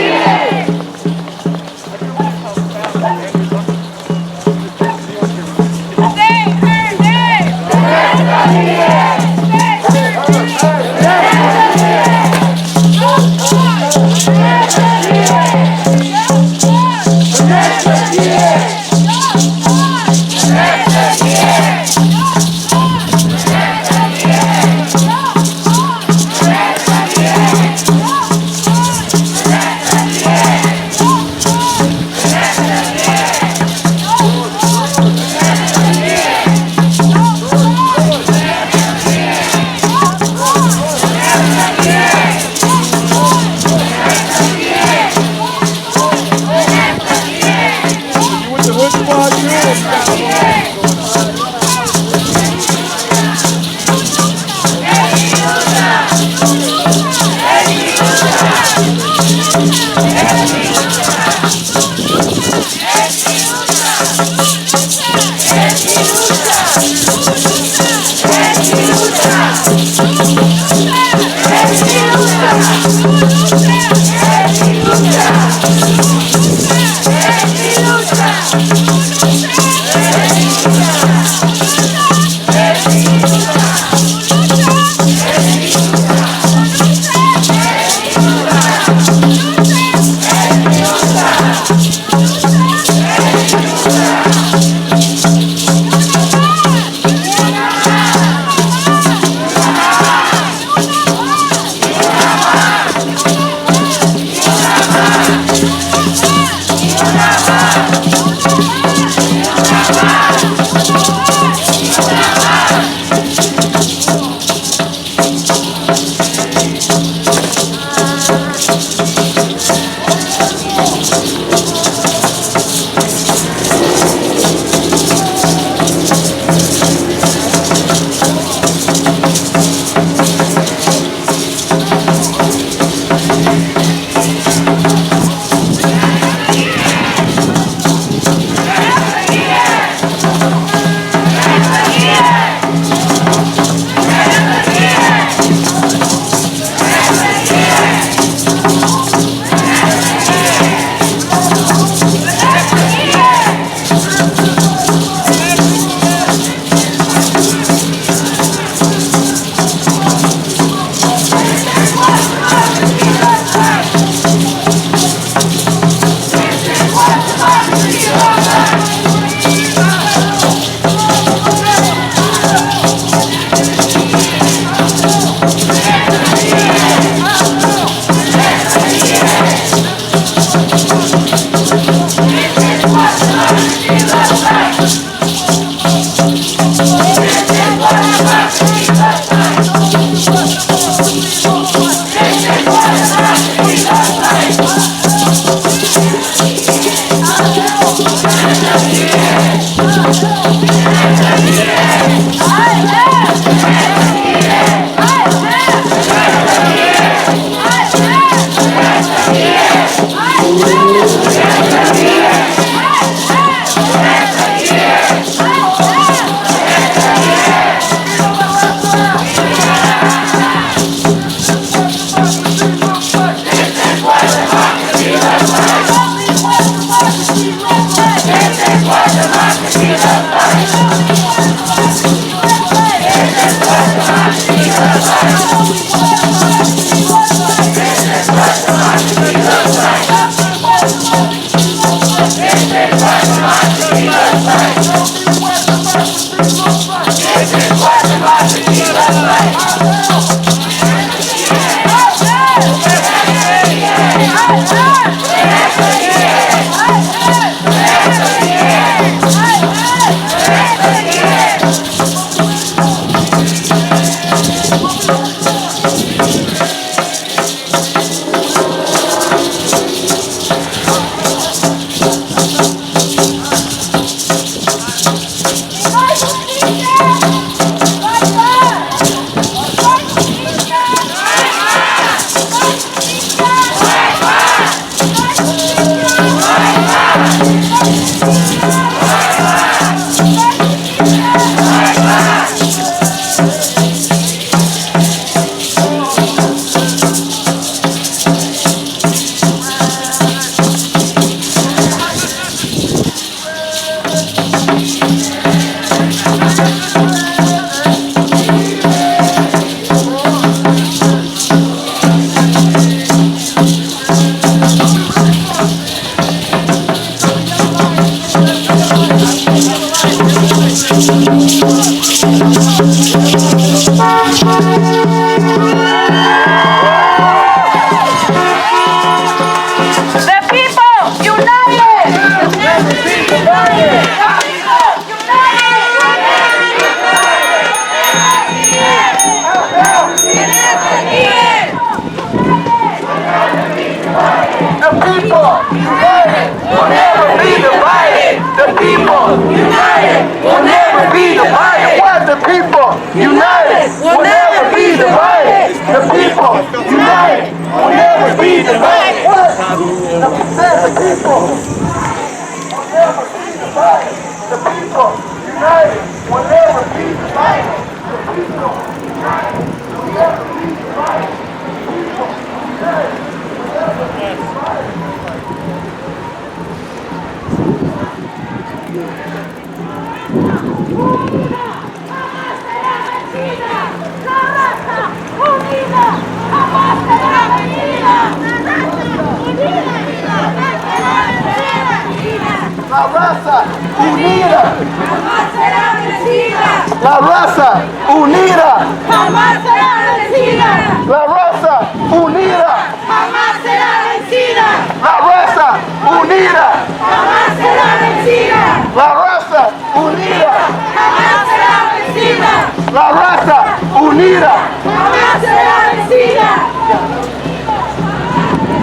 Speaker 1: La raza unida jamás será vencida. La raza unida jamás será vencida. La raza unida jamás será vencida. La raza unida jamás será vencida. La raza unida jamás será vencida. La raza unida jamás será vencida.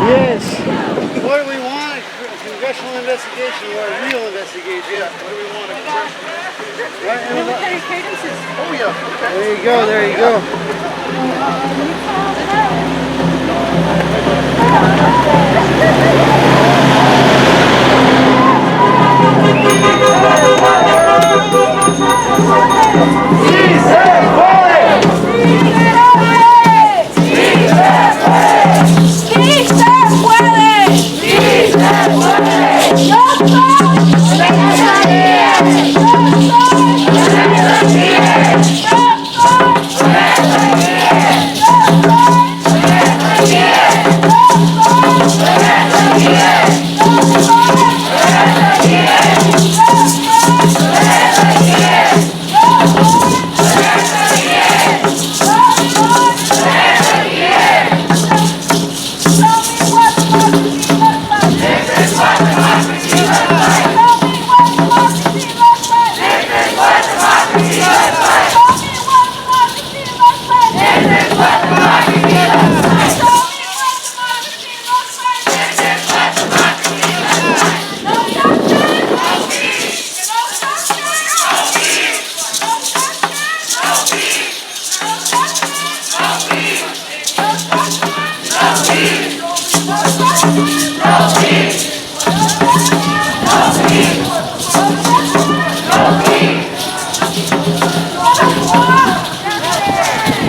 Speaker 13: Yes. What do we want? A congressional investigation or a real investigation? Yeah. What do we want? A congressional? Right?
Speaker 14: Military cadences.
Speaker 13: Oh yeah. Okay. There you go. There you go.
Speaker 1: ¡Sí se puede!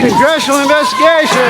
Speaker 13: Congressional investigation.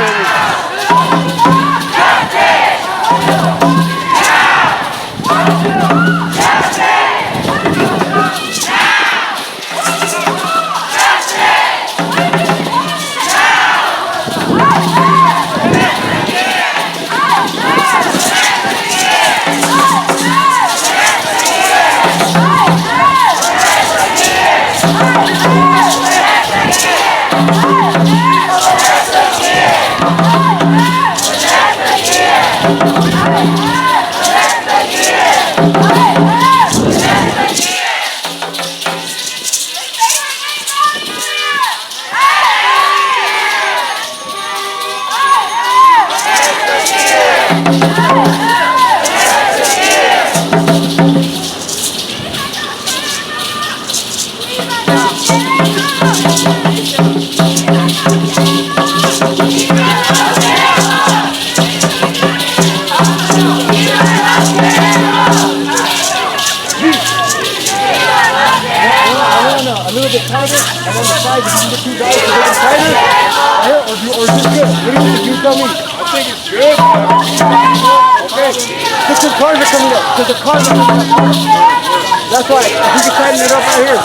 Speaker 13: That's right. We can tighten it up right here.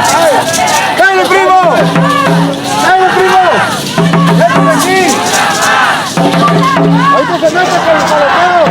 Speaker 13: Hey, ¡cállate, primo! ¡Cállate, primo! ¡Déjame aquí! ¡Ahorita se mete con el paletero!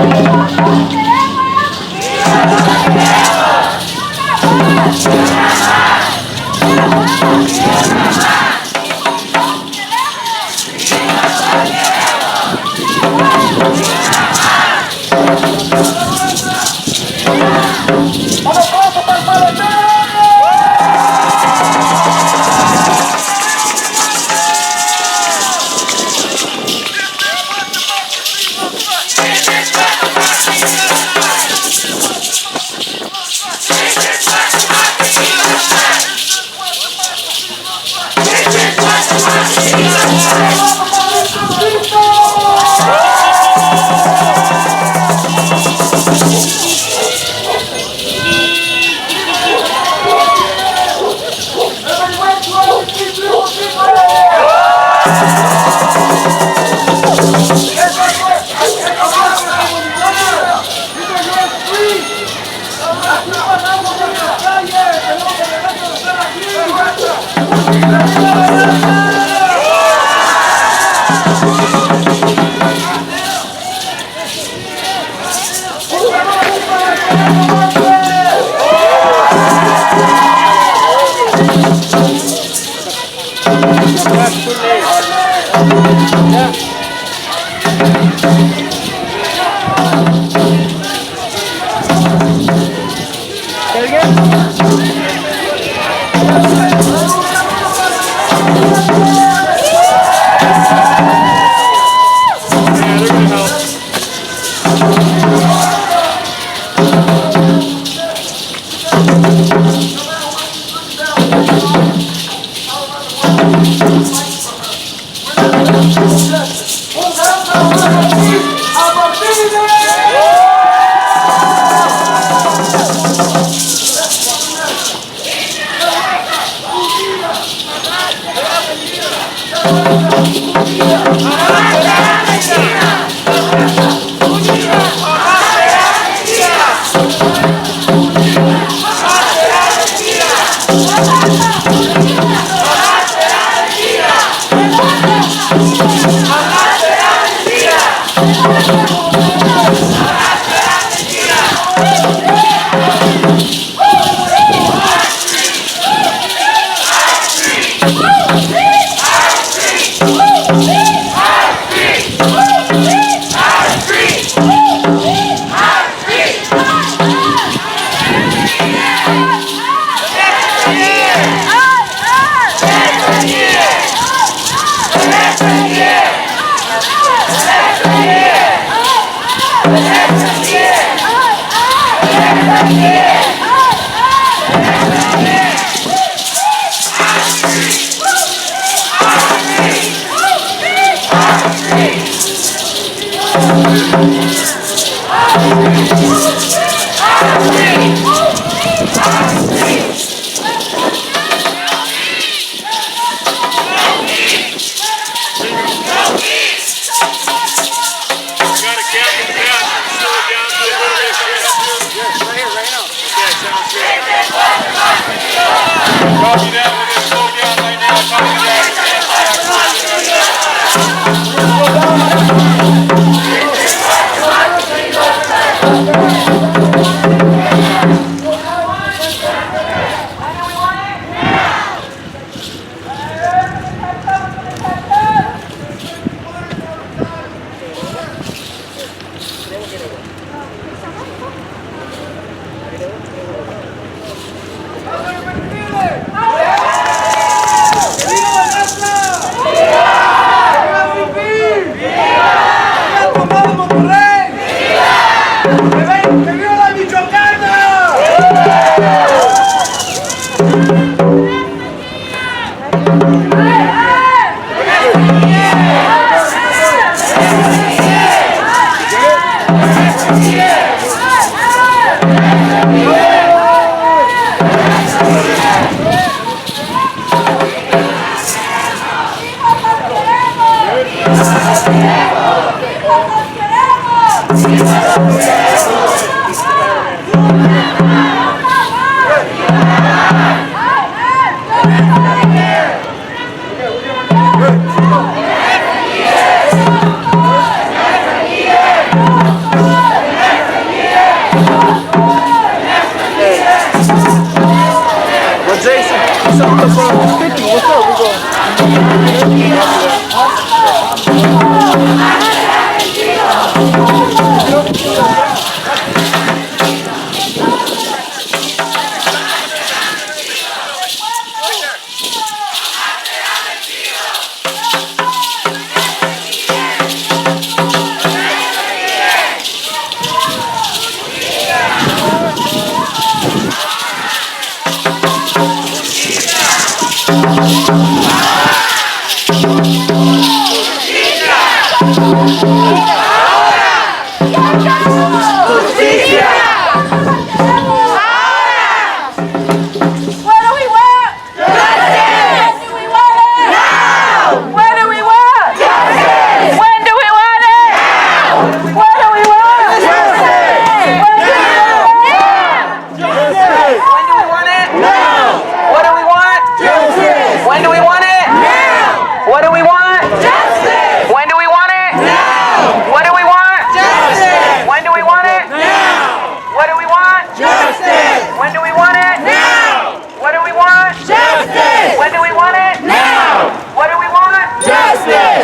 Speaker 17: When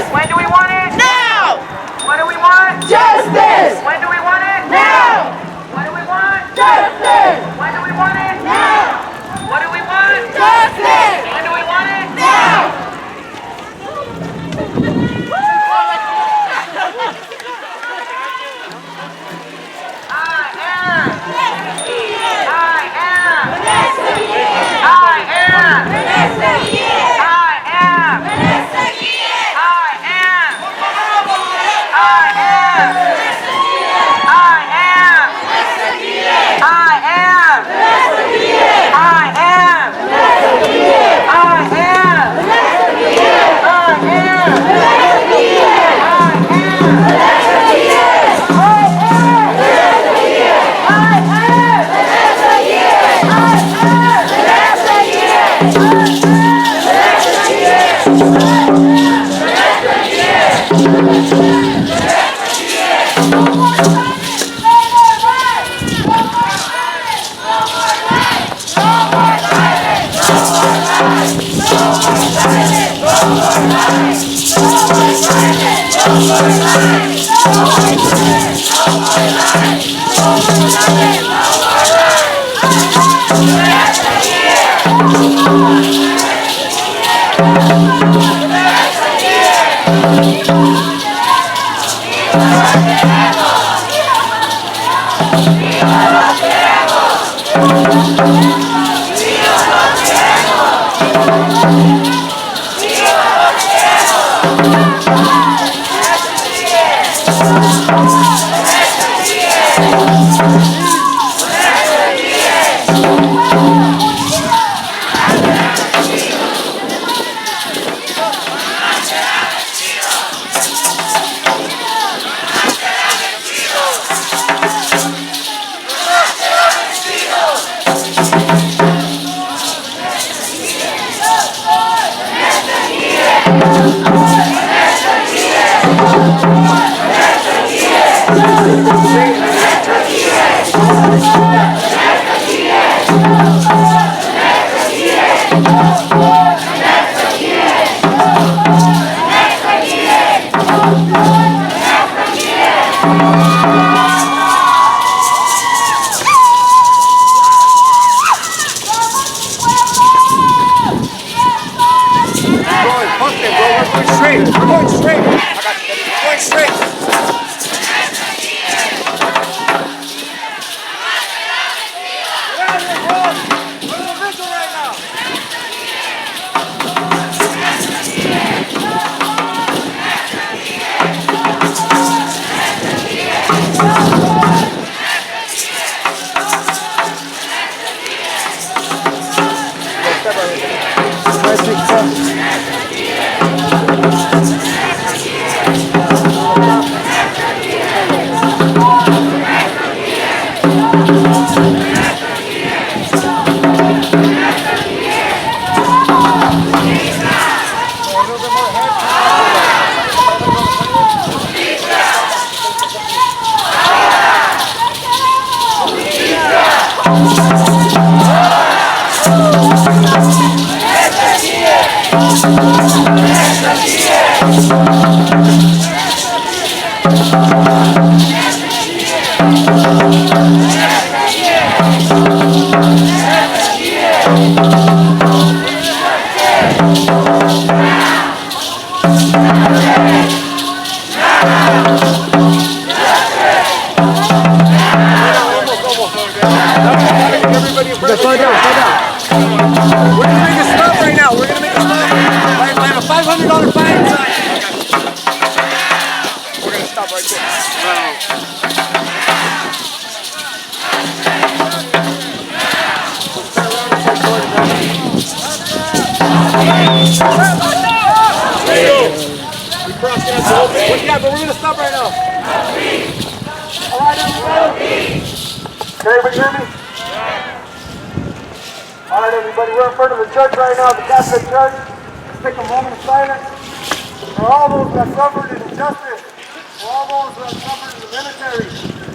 Speaker 3: Justice! When do we want it? Now! What do we want? Justice! When do we want it? Now! What do we want? Justice! When do we want it? Now! What do we want? Justice! When do we want it? Now!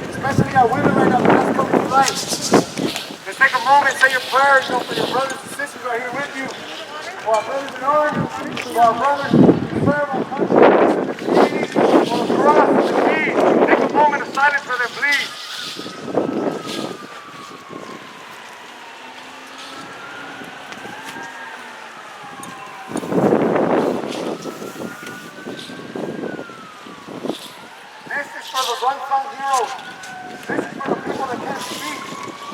Speaker 1: Especially our women right now, that's coming to life. Let's take a moment, say your prayers, for your brothers and sisters right here with you. For our brothers in arms, for our brothers who serve our country. heroes, unsung heroes. This is for the people that can't speak.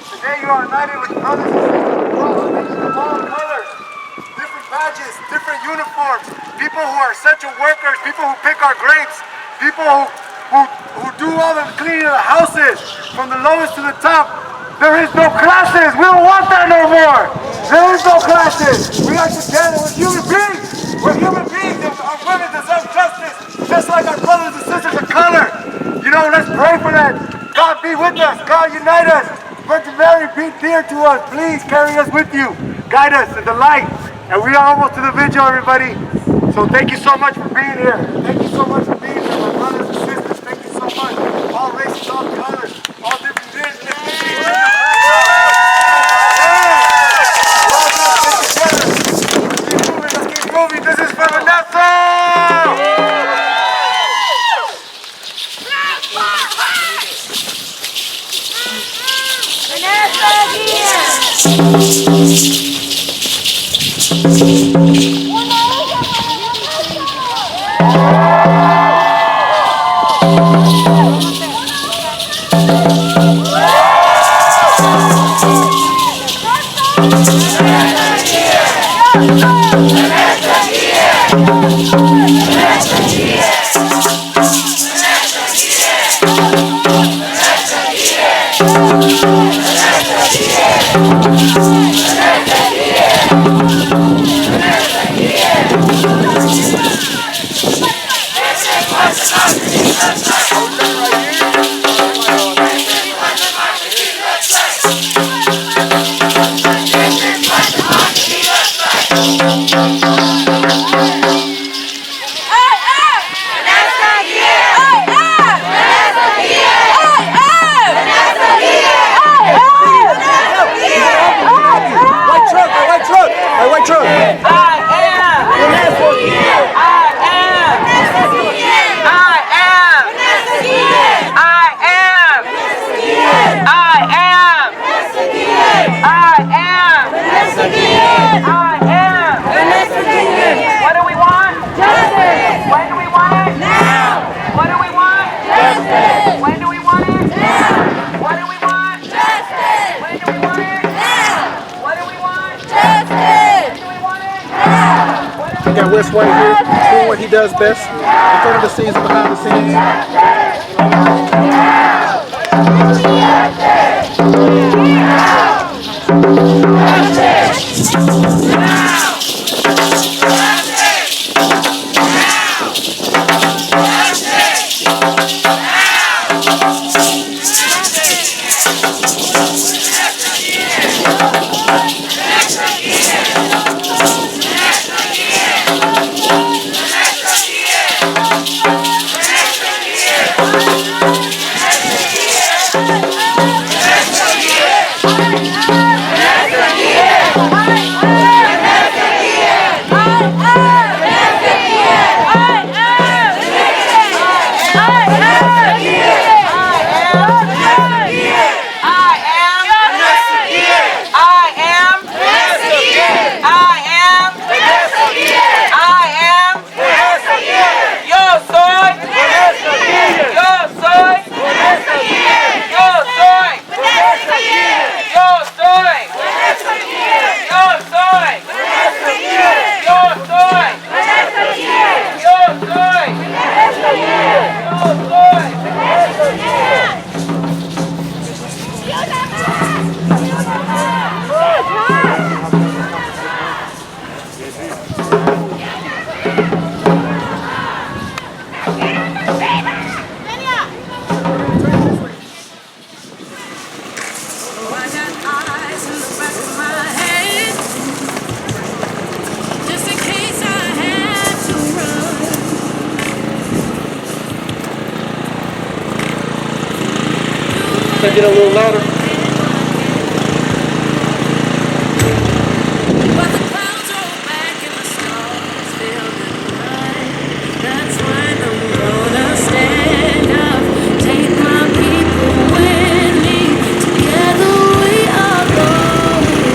Speaker 1: Today you are united with brothers and sisters across the nation of all colors. Different badges, different uniforms. People who are essential workers, people who pick our grapes, people who do all the cleaning of the houses, from the lowest to the top. There is no classes. We don't want that no more. There is no classes. We are together. We're human beings. We're human beings. And our women deserve justice, just like our brothers and sisters of color. You know, let's pray for that. God be with us. God unite us. Virgin Mary, be dear to us. Please carry us with you. Guide us in the light. And we are almost to the vigil, everybody. So thank you so much for being here. Thank you so much for being here, my brothers and sisters. Thank you so much. All races, all colors, all different years. This is for Vanessa!
Speaker 6: Got West White here doing what he does best, in front of the scenes and behind the scenes. Get a little louder.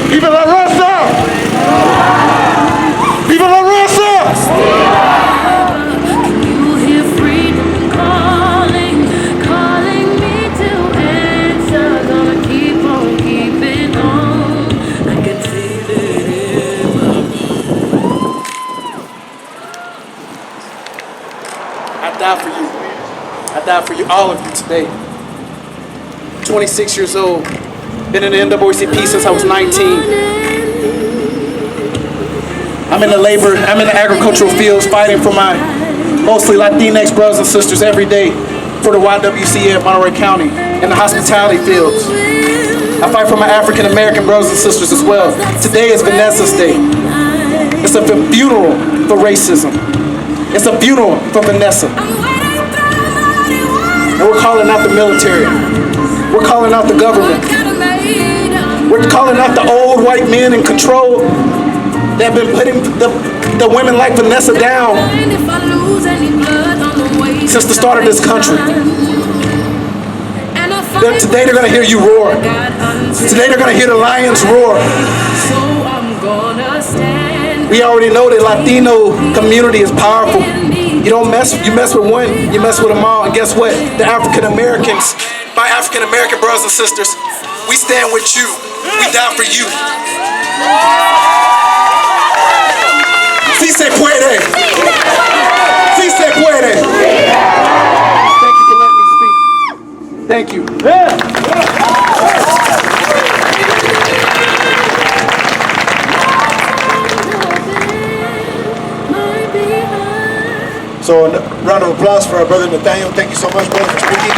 Speaker 1: ¡Viva la raza! ¡Viva la raza!
Speaker 6: die for you. I die for you, all of you today. 26 years old. Been in the NAACP since I was 19. I'm in the agricultural fields fighting for my mostly Latinx brothers and sisters every day for the YWCA of Monterey County in the hospitality fields. I fight for my African American brothers and sisters as well. Today is Vanessa's day. It's a funeral for racism. It's a funeral for Vanessa. And we're calling out the military. We're calling out the government. We're calling out the old white men in control that have been putting the women like Vanessa down since the start of this country. Today they're going to hear you roar. Today they're going to hear the lions roar. We already know the Latino community is powerful. You mess with one, you mess with them all. And guess what? The African Americans, my African American brothers and sisters, we stand with you. We die for you. Si se puede. Si se puede. Thank you for letting me speak. Thank you.
Speaker 1: So a round of applause for our brother Nathaniel. Thank you so much, brother, for speaking.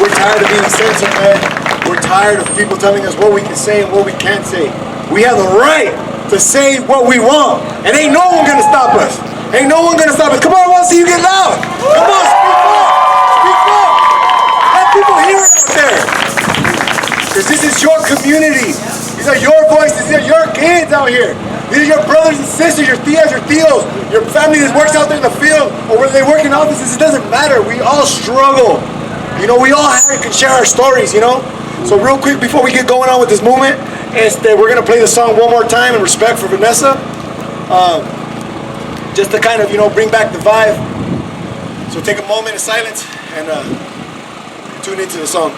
Speaker 1: We're tired of being censored, man. We're tired of people telling us what we can say and what we can't say. We have the right to say what we want, and ain't no one gonna stop us. Ain't no one gonna stop us. Come on, I want to see you get loud. Come on, speak up. Speak up. Let people hear it out there. Because this is your community. These are your voices. These are your kids out here. These are your brothers and sisters, your tias, your tios, your family that works out there in the field, or whether they work in offices. It doesn't matter. We all struggle. We all can share our stories, So real quick, before we get going on with this movement, we're going to play the song one more time in respect for Vanessa. Just to kind of, bring back the vibe. So take a moment of silence and tune into the song.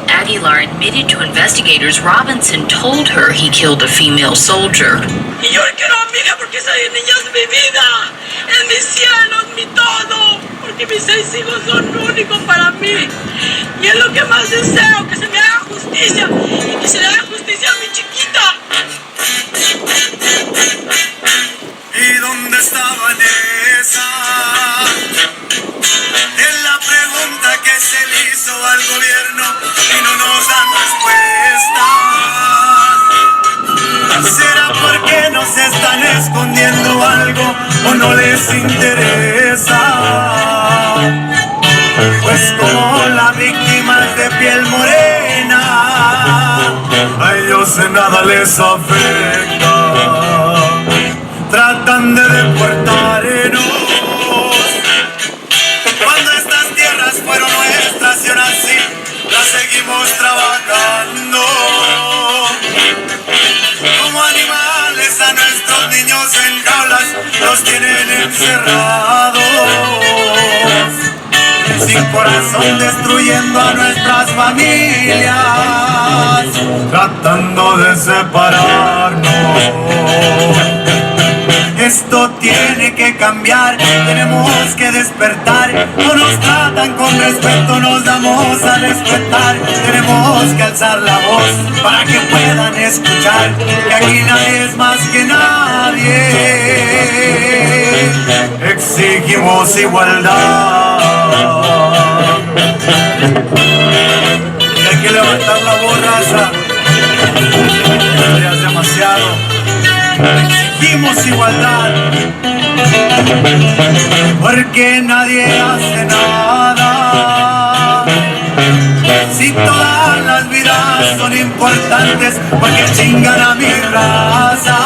Speaker 2: Aguilar admitted to investigators Robinson told her he killed a female soldier.
Speaker 3: Y yo quiero a mi hija porque esa niña es mi vida, es mi cielo, es mi todo, porque mis 6 hijos son únicos para mí. Y es lo que más deseo, que se me haga justicia y que se le haga justicia a mi chiquita.
Speaker 4: ¿Y dónde está Vanessa? Es la pregunta que se le hizo al gobierno y no nos dan respuesta. ¿Será porque nos están escondiendo algo o no les interesa? Pues como la víctima es de piel morena, a ellos en nada les afecta. Tratan de deportarnos cuando estas tierras fueron nuestras y ahora sí las seguimos trabajando. Como animales a nuestros niños en jaulas los tienen encerrados, sin corazón destruyendo a nuestras familias, tratando de separarnos. Esto tiene que cambiar, tenemos que despertar. No nos tratan con respeto, nos damos a respetar. Tenemos que alzar la voz para que puedan escuchar que aquí nadie es más que nadie. Exigimos igualdad. Y hay que levantar la voz, raza. Ya es demasiado. Exigimos igualdad, porque nadie hace nada. Si todas las vidas son importantes, porque chingan a mi raza.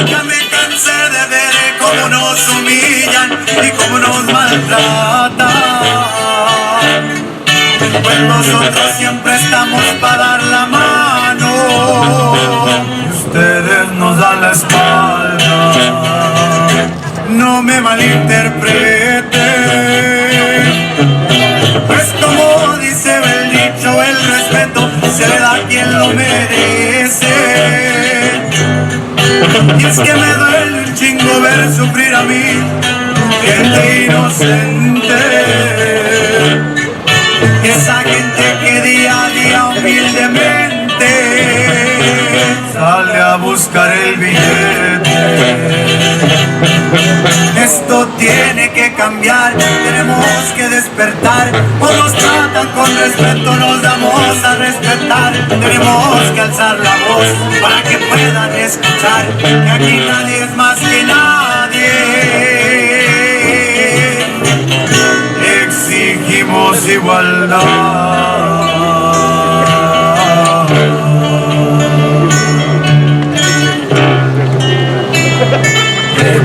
Speaker 4: Ya me cansé de ver cómo nos humillan y cómo nos maltratan. Pues nosotros siempre estamos para dar la mano, ustedes nos dan la espalda. No me malinterpreten, pues como dice el dicho, el respeto se le da a quien lo merece. Y es que me duele chingo ver sufrir a mí, gente inocente. Esa gente que día a día humildemente sale a buscar el billete. Esto tiene que cambiar, tenemos que despertar. O nos tratan con respeto, nos damos a respetar. Tenemos que alzar la voz para que puedan escuchar que aquí nadie es más que nadie. Exigimos igualdad.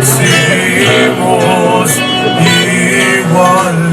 Speaker 4: Exigimos igualdad.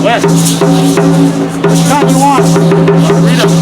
Speaker 13: What? Which kind you want? Read them.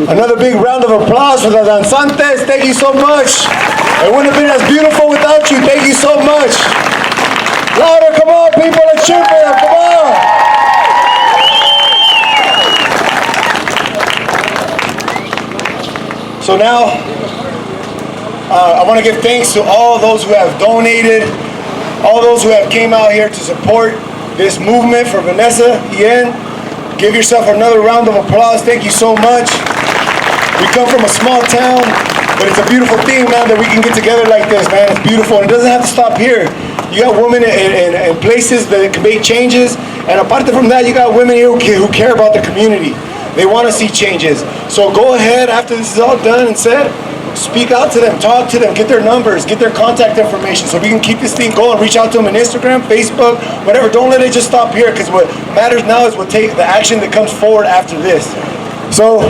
Speaker 1: Another big round of applause for the danzantes. Thank you so much. It wouldn't have been as beautiful without you. Thank you so much. Louder, come on, people. Let's cheer for them. Come on. So now, I want to give thanks to all those who have donated, all those who have came out here to support this movement for Vanessa, Guillen. Give yourself another round of applause. Thank you so much. We come from a small town, but it's a beautiful thing, man, that we can get together like this, man. It's beautiful, and it doesn't have to stop here. You got women in places that can make changes, and apart from that, you got women here who care about the community. They want to see changes. So go ahead, after this is all done and said, speak out to them, talk to them, get their numbers, get their contact information so we can keep this thing going. Reach out to them on Instagram, Facebook, whatever. Don't let it just stop here, because what matters now is take the action that comes forward after this. So,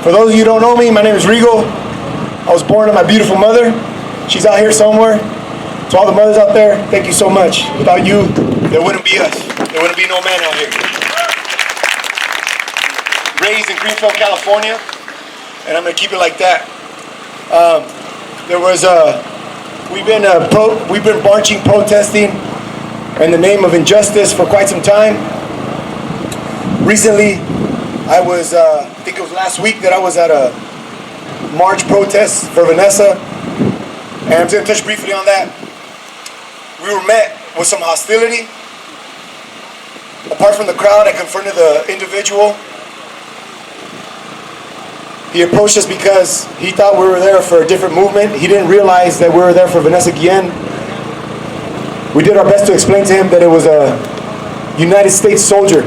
Speaker 1: for those of you who don't know me, my name is Regal. I was born to my beautiful mother. She's out here somewhere. To all the mothers out there, thank you so much. Without you, there wouldn't be us. There wouldn't be no man out here. Raised in Greenfield, California, and I'm gonna keep it like that. We've been marching, protesting in the name of injustice for quite some time. Recently, I think it was last week that I was at a march protest for Vanessa, and I'm going to touch briefly on that. We were met with some hostility. Apart from the crowd, I confronted the individual. He approached us because he thought we were there for a different movement. He didn't realize that we were there for Vanessa Guillen. We did our best to explain to him that it was a United States soldier,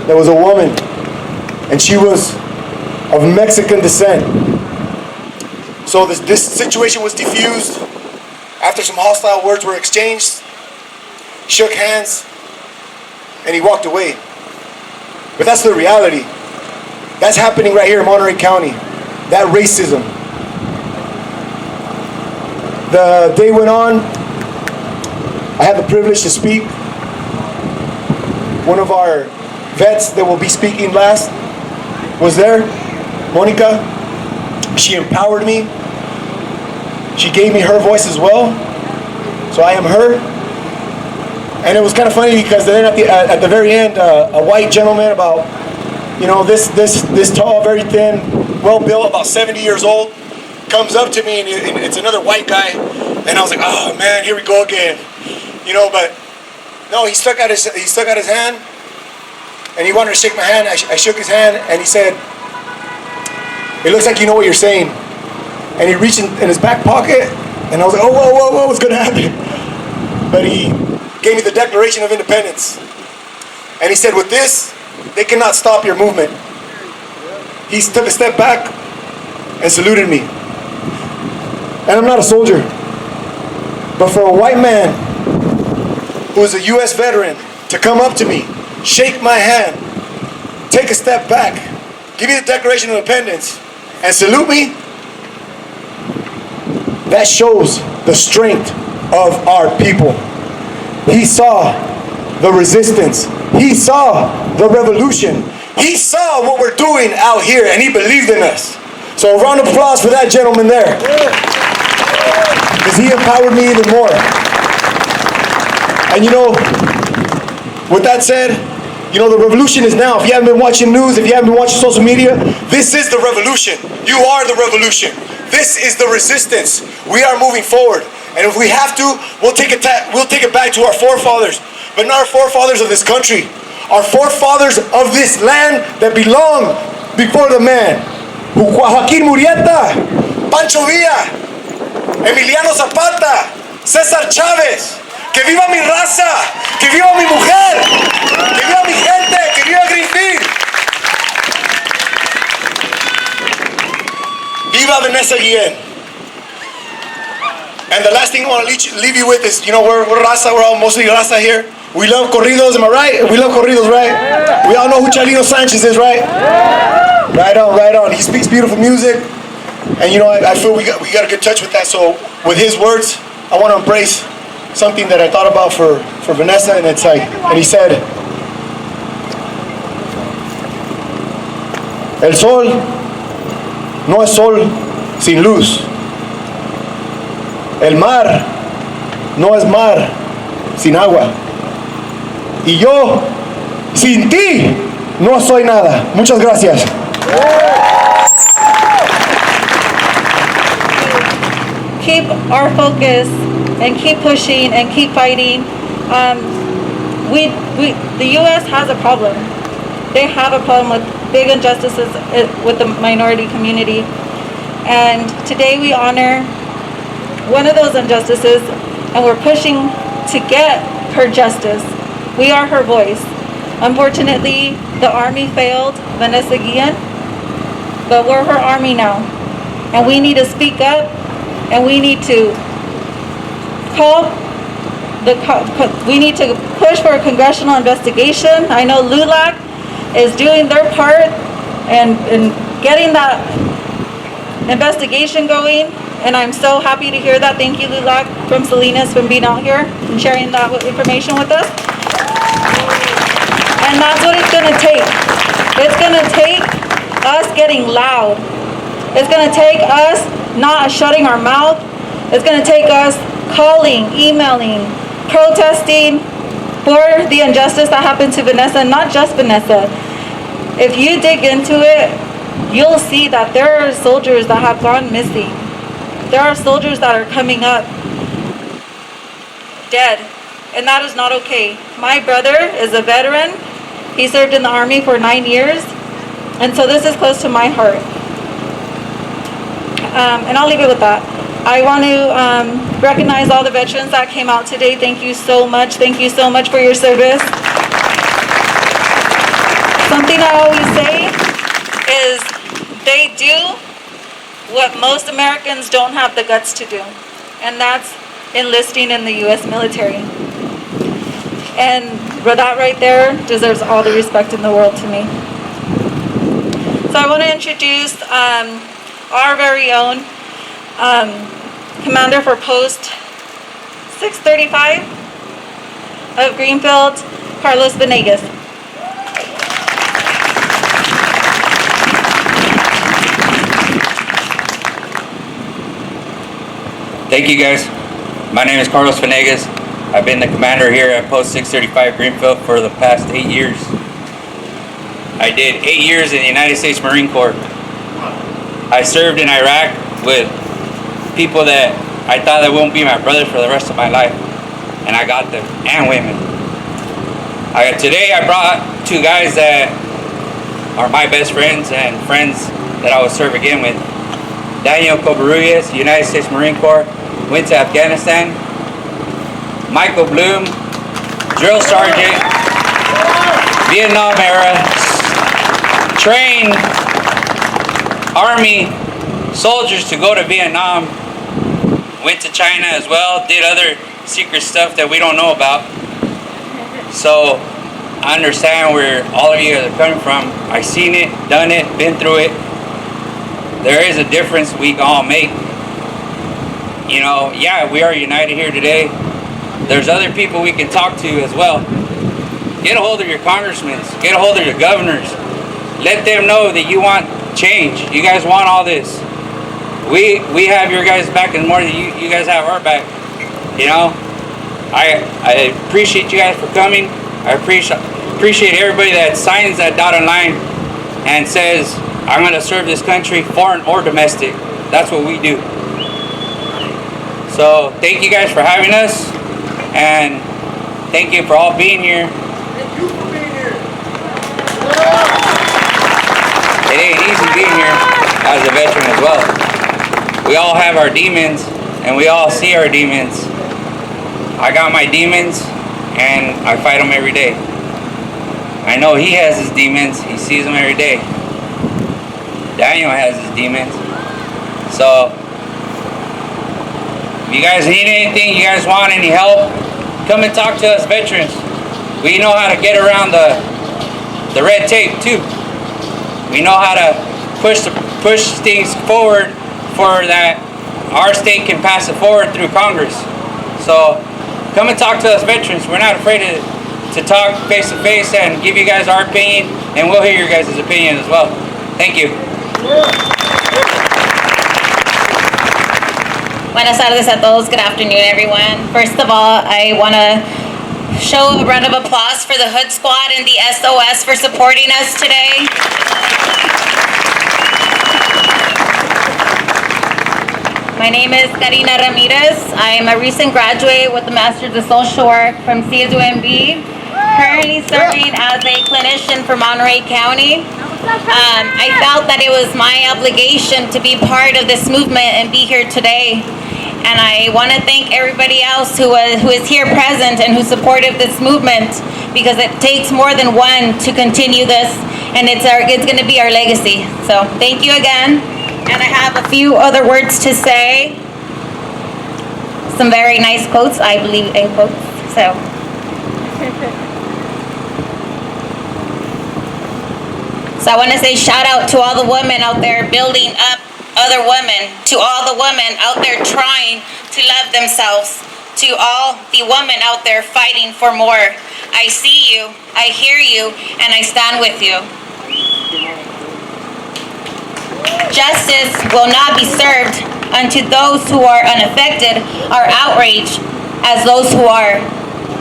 Speaker 1: that was a woman, and she was of Mexican descent. So this situation was diffused after some hostile words were exchanged, shook hands, and he walked away. But that's the reality. That's happening right here in Monterey County. That racism. The day went on. I had the privilege to speak. One of our vets that will be speaking last was there, Monica. She empowered me. She gave me her voice as well. So I am her. And it was kind of funny because then at the very end, a white gentleman about, this tall, very thin, well-built, about 70 years old, comes up to me, and it's another white guy, and I was like, oh man, here we go again, but no, he stuck out his hand, and he wanted to shake my hand. I shook his hand, and he said, it looks like you know what you're saying. And he reached in his back pocket, and I was like, oh, whoa, what's gonna happen? But he gave me the Declaration of Independence. And he said, with this, they cannot stop your movement. He took a step back and saluted me. And I'm not a soldier. But for a white man who's a US veteran to come up to me, shake my hand, take a step back, give me the Declaration of Independence, and salute me, that shows the strength of our people. He saw the resistance. He saw the revolution. He saw what we're doing out here, and he believed in us. So a round of applause for that gentleman there. Because he empowered me even more. And you know, with that said, you know, the revolution is now. If you haven't been watching news, if you haven't been watching social media, this is the revolution. You are the revolution. This is the resistance. We are moving forward. And if we have to, we'll take it back to our forefathers. But not our forefathers of this country. Our forefathers of this land that belonged before the man. Joaquín Murrieta, Pancho Villa, Emiliano Zapata, César Chávez. Que viva mi raza, que viva mi mujer, que viva mi gente, que viva Greenfield. Viva Vanessa Guillen. And the last thing I want to leave you with is, you know, we're raza, we're all mostly raza here. We love corridos, am I right? We love corridos, right? We all know who Chalino Sanchez is, right? Right on, right on. He speaks beautiful music. And you know, I feel we got to get in touch with that. So with his words, I want to embrace something that I thought about for Vanessa, and it's like, and he said, el sol no es sol sin luz. El mar no es mar sin agua. Y yo, sin ti, no soy nada. Muchas gracias.
Speaker 5: Keep our focus and keep pushing and keep fighting. The U.S. has a problem. They have a problem with big injustices with the minority community. And today we honor one of those injustices, and we're pushing to get her justice. We are her voice. Unfortunately, the army failed Vanessa Guillen, but we're her army now. And we need to speak up, and we need to we need to push for a congressional investigation. I know LULAC is doing their part and getting that investigation going, and I'm so happy to hear that. Thank you, LULAC, from Salinas, for being out here and sharing that information with us. And that's what it's going to take. It's going to take us getting loud. It's going to take us not shutting our mouth. It's going to take us calling, emailing, protesting for the injustice that happened to Vanessa, not just Vanessa. If you dig into it, you'll see that there are soldiers that have gone missing. There are soldiers that are coming up dead, and that is not okay. My brother is a veteran. He served in the Army for 9 years, and so this is close to my heart. And I'll leave it with that. I want to recognize all the veterans that came out today. Thank you so much. Thank you so much for your service. Something I always say is they do what most Americans don't have the guts to do, and that's enlisting in the U.S. military. And that right there deserves all the respect in the world to me. So I want to introduce our very own commander for post 635 of Greenfield, Carlos Venegas.
Speaker 17: Thank you guys. My name is Carlos Venegas. I've been the commander here at post 635 Greenfield for the past 8 years. I did 8 years in the United States Marine Corps. I served in Iraq with people that I thought that won't be my brothers for the rest of my life, and I got them, and women. Today I brought two guys that are my best friends and friends that I will serve again with. Daniel Covarrubias, United States Marine Corps, went to Afghanistan. Michael Bloom, drill sergeant, Vietnam era, trained Army soldiers to go to Vietnam, went to China as well, did other secret stuff that we don't know about. So I understand where all of you are coming from. I've seen it, done it, been through it. There is a difference we all make. You know, yeah, we are united here today. There's other people we can talk to as well. Get a hold of your congressmen, get a hold of your governors. Let them know that you want change. You guys want all this. We have your guys' back and more than you guys have our back. You know, I appreciate you guys for coming. I appreciate everybody that signs that dotted line and says, I'm going to serve this country, foreign or domestic. That's what we do. So thank you guys for having us, and thank you for all being here.
Speaker 1: Thank you for being here.
Speaker 17: It ain't easy being here as a veteran as well. We all have our demons, and we all see our demons. I got my demons, and I fight them every day. I know he has his demons. He sees them every day. Daniel has his demons. So, if you guys need anything, you guys want any help, come and talk to us veterans. We know how to get around the red tape too. We know how to push things forward for that our state can pass it forward through Congress. So, come and talk to us veterans. We're not afraid to talk face to face and give you guys our opinion, and we'll hear your guys' opinion as well. Thank you.
Speaker 18: Buenas tardes a todos. Good afternoon, everyone. First of all, I want to show a round of applause for the Hood Squad and the SOS for supporting us today. My name is Karina Ramirez. I am a recent graduate with a Master's of Social Work from CSUMB, currently serving as a clinician for Monterey County. I felt that it was my obligation to be part of this movement and be here today. And I want to thank everybody else who is here present and who supported this movement, because it takes more than one to continue this, and it's going to be our legacy. So thank you again. And I have a few other words to say. Some very nice quotes, I believe in quotes. So I want to say shout out to all the women out there building up other women, to all the women out there trying to love themselves, to all the women out there fighting for more. I see you, I hear you, and I stand with you. Justice will not be served unto those who are unaffected or outraged as those who are.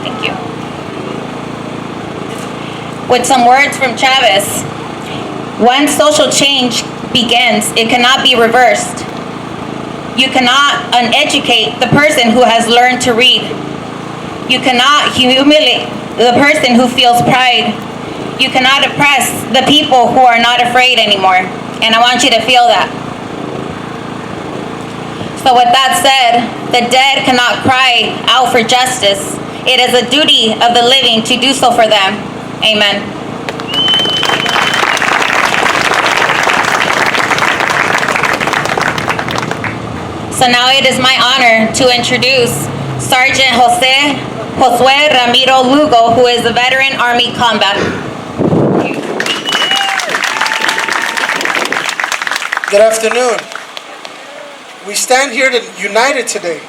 Speaker 18: Thank you. With some words from Chavez, once social change begins, it cannot be reversed. You cannot uneducate the person who has learned to read. You cannot humiliate the person who feels pride. You cannot oppress the people who are not afraid anymore. And I want you to feel that. So with that said, the dead cannot cry out for justice. It is a duty of the living to do so for them. Amen. So now it is my honor to introduce Sergeant Josue Ramiro Lugo, who is a veteran Army combat.
Speaker 19: Good afternoon. We stand here united today.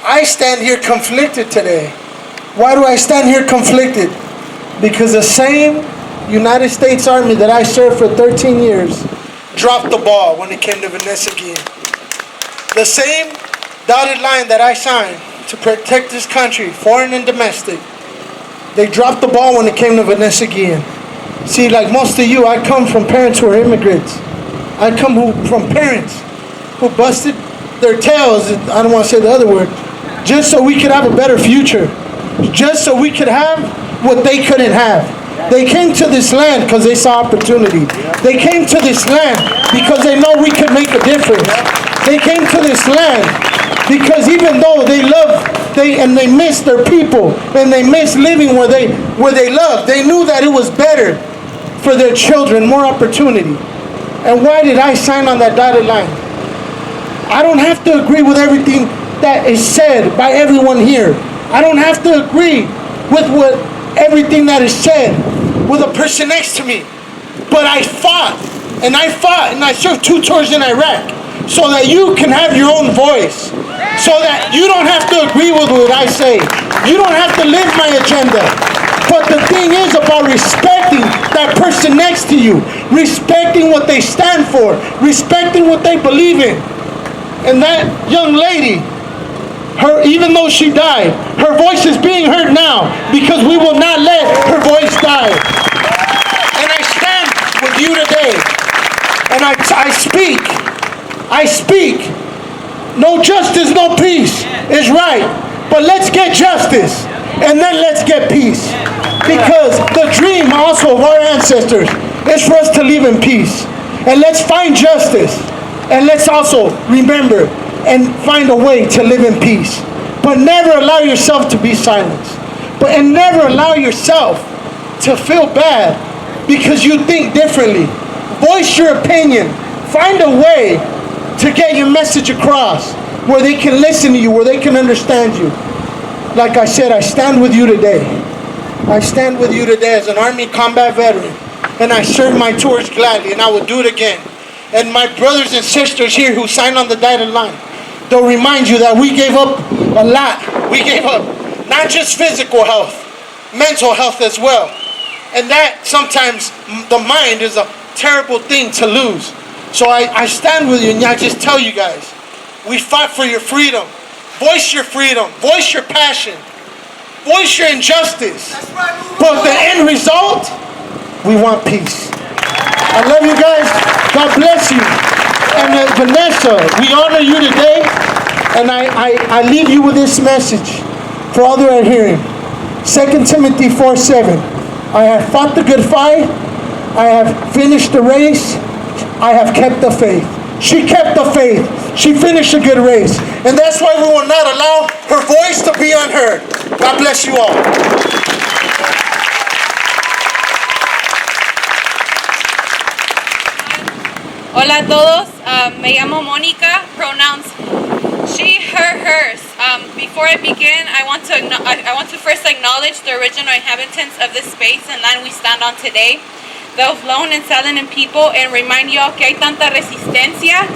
Speaker 19: I stand here conflicted today. Why do I stand here conflicted? Because the same United States Army that I served for 13 years dropped the ball when it came to Vanessa Guillen. The same dotted line that I signed to protect this country, foreign and domestic, they dropped the ball when it came to Vanessa Guillen. See, like most of you, I come from parents who are immigrants. I come from parents who busted their tails, I don't want to say the other word, just so we could have a better future. Just so we could have what they couldn't have. They came to this land because they saw opportunity. They came to this land because they know we could make a difference. They came to this land because even though they miss their people and they miss living where they love, they knew that it was better for their children, more opportunity. And why did I sign on that dotted line? I don't have to agree with everything that is said by everyone here. I don't have to agree with everything that is said with a person next to me. But I fought, and I served 2 tours in Iraq so that you can have your own voice, so that you don't have to agree with what I say. You don't have to live my agenda. But the thing is about respecting that person next to you, respecting what they stand for, respecting what they believe in. And that young lady, even though she died, her voice is being heard now because we will not let her voice die. And I stand with you today. And I speak. No justice, no peace is right. But let's get justice and then let's get peace. Because the dream also of our ancestors is for us to live in peace. And let's find justice. And let's also remember and find a way to live in peace. But never allow yourself to be silenced. And never allow yourself to feel bad because you think differently. Voice your opinion. Find a way to get your message across where they can listen to you, where they can understand you. Like I said, I stand with you today. I stand with you today as an Army combat veteran. And I served my tours gladly, and I will do it again. And my brothers and sisters here who signed on the dotted line, they'll remind you that we gave up a lot. We gave up not just physical health, mental health as well. And that sometimes the mind is a terrible thing to lose. So I stand with you and I just tell you guys, we fought for your freedom. Voice your freedom. Voice your passion. Voice your injustice. But the end result, we want peace. I love you guys. God bless you. And Vanessa, we honor you today. And I leave you with this message for all that are hearing. 2 Timothy 4:7. I have fought the good fight. I have finished the race. I have kept the faith. She kept the faith. She finished a good race. And that's why we will not allow her voice to be unheard. God bless you all.
Speaker 20: Hola a todos, me llamo Mónica, pronouns she, her, hers. Before I begin, I want to first acknowledge the original inhabitants of this space and land we stand on today, those lone and silent people, and remind you all que hay tanta resistencia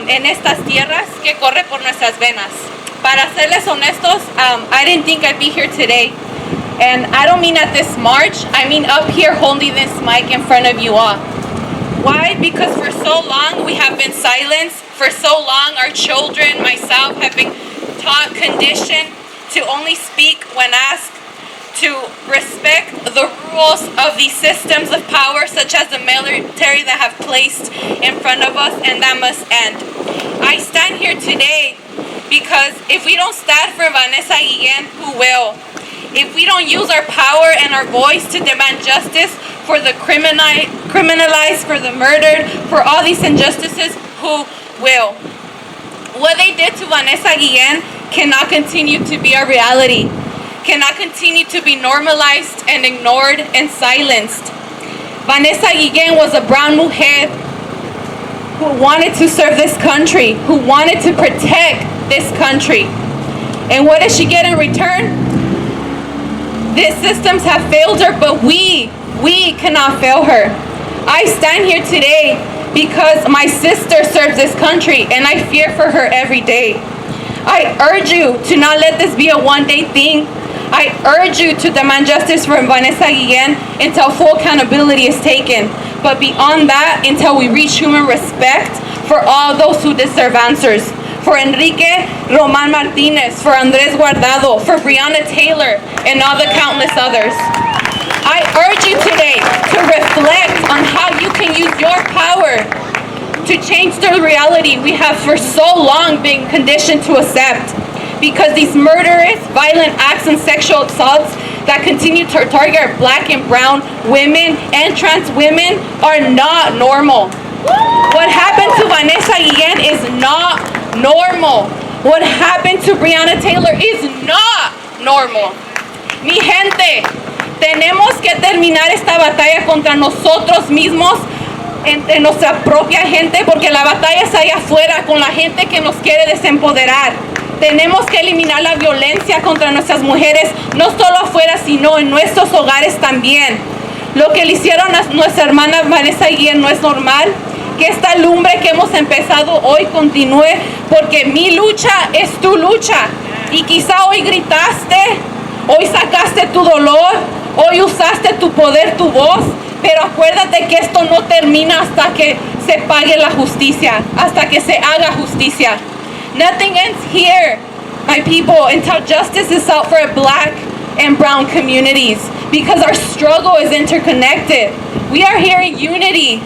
Speaker 20: en estas tierras que corre por nuestras venas. Para serles honestos, I didn't think I'd be here today. And I don't mean at this march, I mean up here holding this mic in front of you all. Why? Because for so long we have been silenced. For so long our children, myself, have been taught, conditioned to only speak when asked, to respect the rules of these systems of power such as the military that have placed in front of us, and that must end. I stand here today because if we don't stand for Vanessa Guillen, who will? If we don't use our power and our voice to demand justice for the criminalized, for the murdered, for all these injustices, who will? What they did to Vanessa Guillen cannot continue to be a reality, cannot continue to be normalized and ignored and silenced. Vanessa Guillen was a brown mujer who wanted to serve this country, who wanted to protect this country. And what did she get in return? These systems have failed her, but we cannot fail her. I stand here today because my sister serves this country and I fear for her every day. I urge you to not let this be a one-day thing. I urge you to demand justice for Vanessa Guillen until full accountability is taken. But beyond that, until we reach human respect for all those who deserve answers. For Enrique Roman Martinez, for Andres Guardado, for Breonna Taylor, and all the countless others. I urge you today to reflect on how you can use your power to change the reality we have for so long been conditioned to accept. Because these murderous, violent acts and sexual assaults that continue to target black and brown women and trans women are not normal. What happened to Vanessa Guillen is not normal. What happened to Breonna Taylor is not normal. Mi gente, tenemos que terminar esta batalla contra nosotros mismos, entre nuestra propia gente, porque la batalla está allá afuera con la gente que nos quiere desempoderar. Tenemos que eliminar la violencia contra nuestras mujeres, no solo afuera, sino en nuestros hogares también. Lo que le hicieron a nuestra hermana Vanessa Guillen no es normal. Que esta lumbre que hemos empezado hoy continúe, porque mi lucha es tu lucha. Y quizá hoy gritaste, hoy sacaste tu dolor, hoy usaste tu poder, tu voz, pero acuérdate que esto no termina hasta que se pague la justicia, hasta que se haga justicia. Nothing ends here, my people, until justice is out for black and brown communities, because our struggle is interconnected. We are here in unity.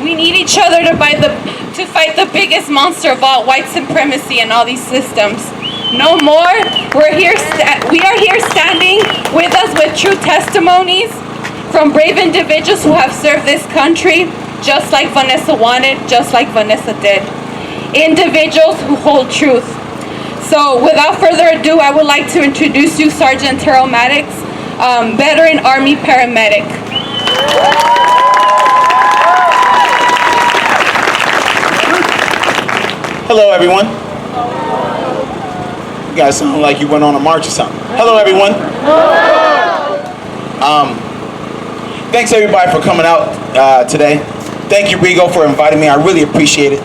Speaker 20: We need each other to fight the biggest monster of all, white supremacy and all these systems. No more. We are here standing with us with true testimonies from brave individuals who have served this country, just like Vanessa wanted, just like Vanessa did. Individuals who hold truth. So without further ado, I would like to introduce you Sergeant Terrell Maddox, veteran Army paramedic.
Speaker 21: Hello, everyone. You guys sound like you went on a march or something. Hello, everyone. Thanks, everybody, for coming out today. Thank you, Rigo, for inviting me. I really appreciate it.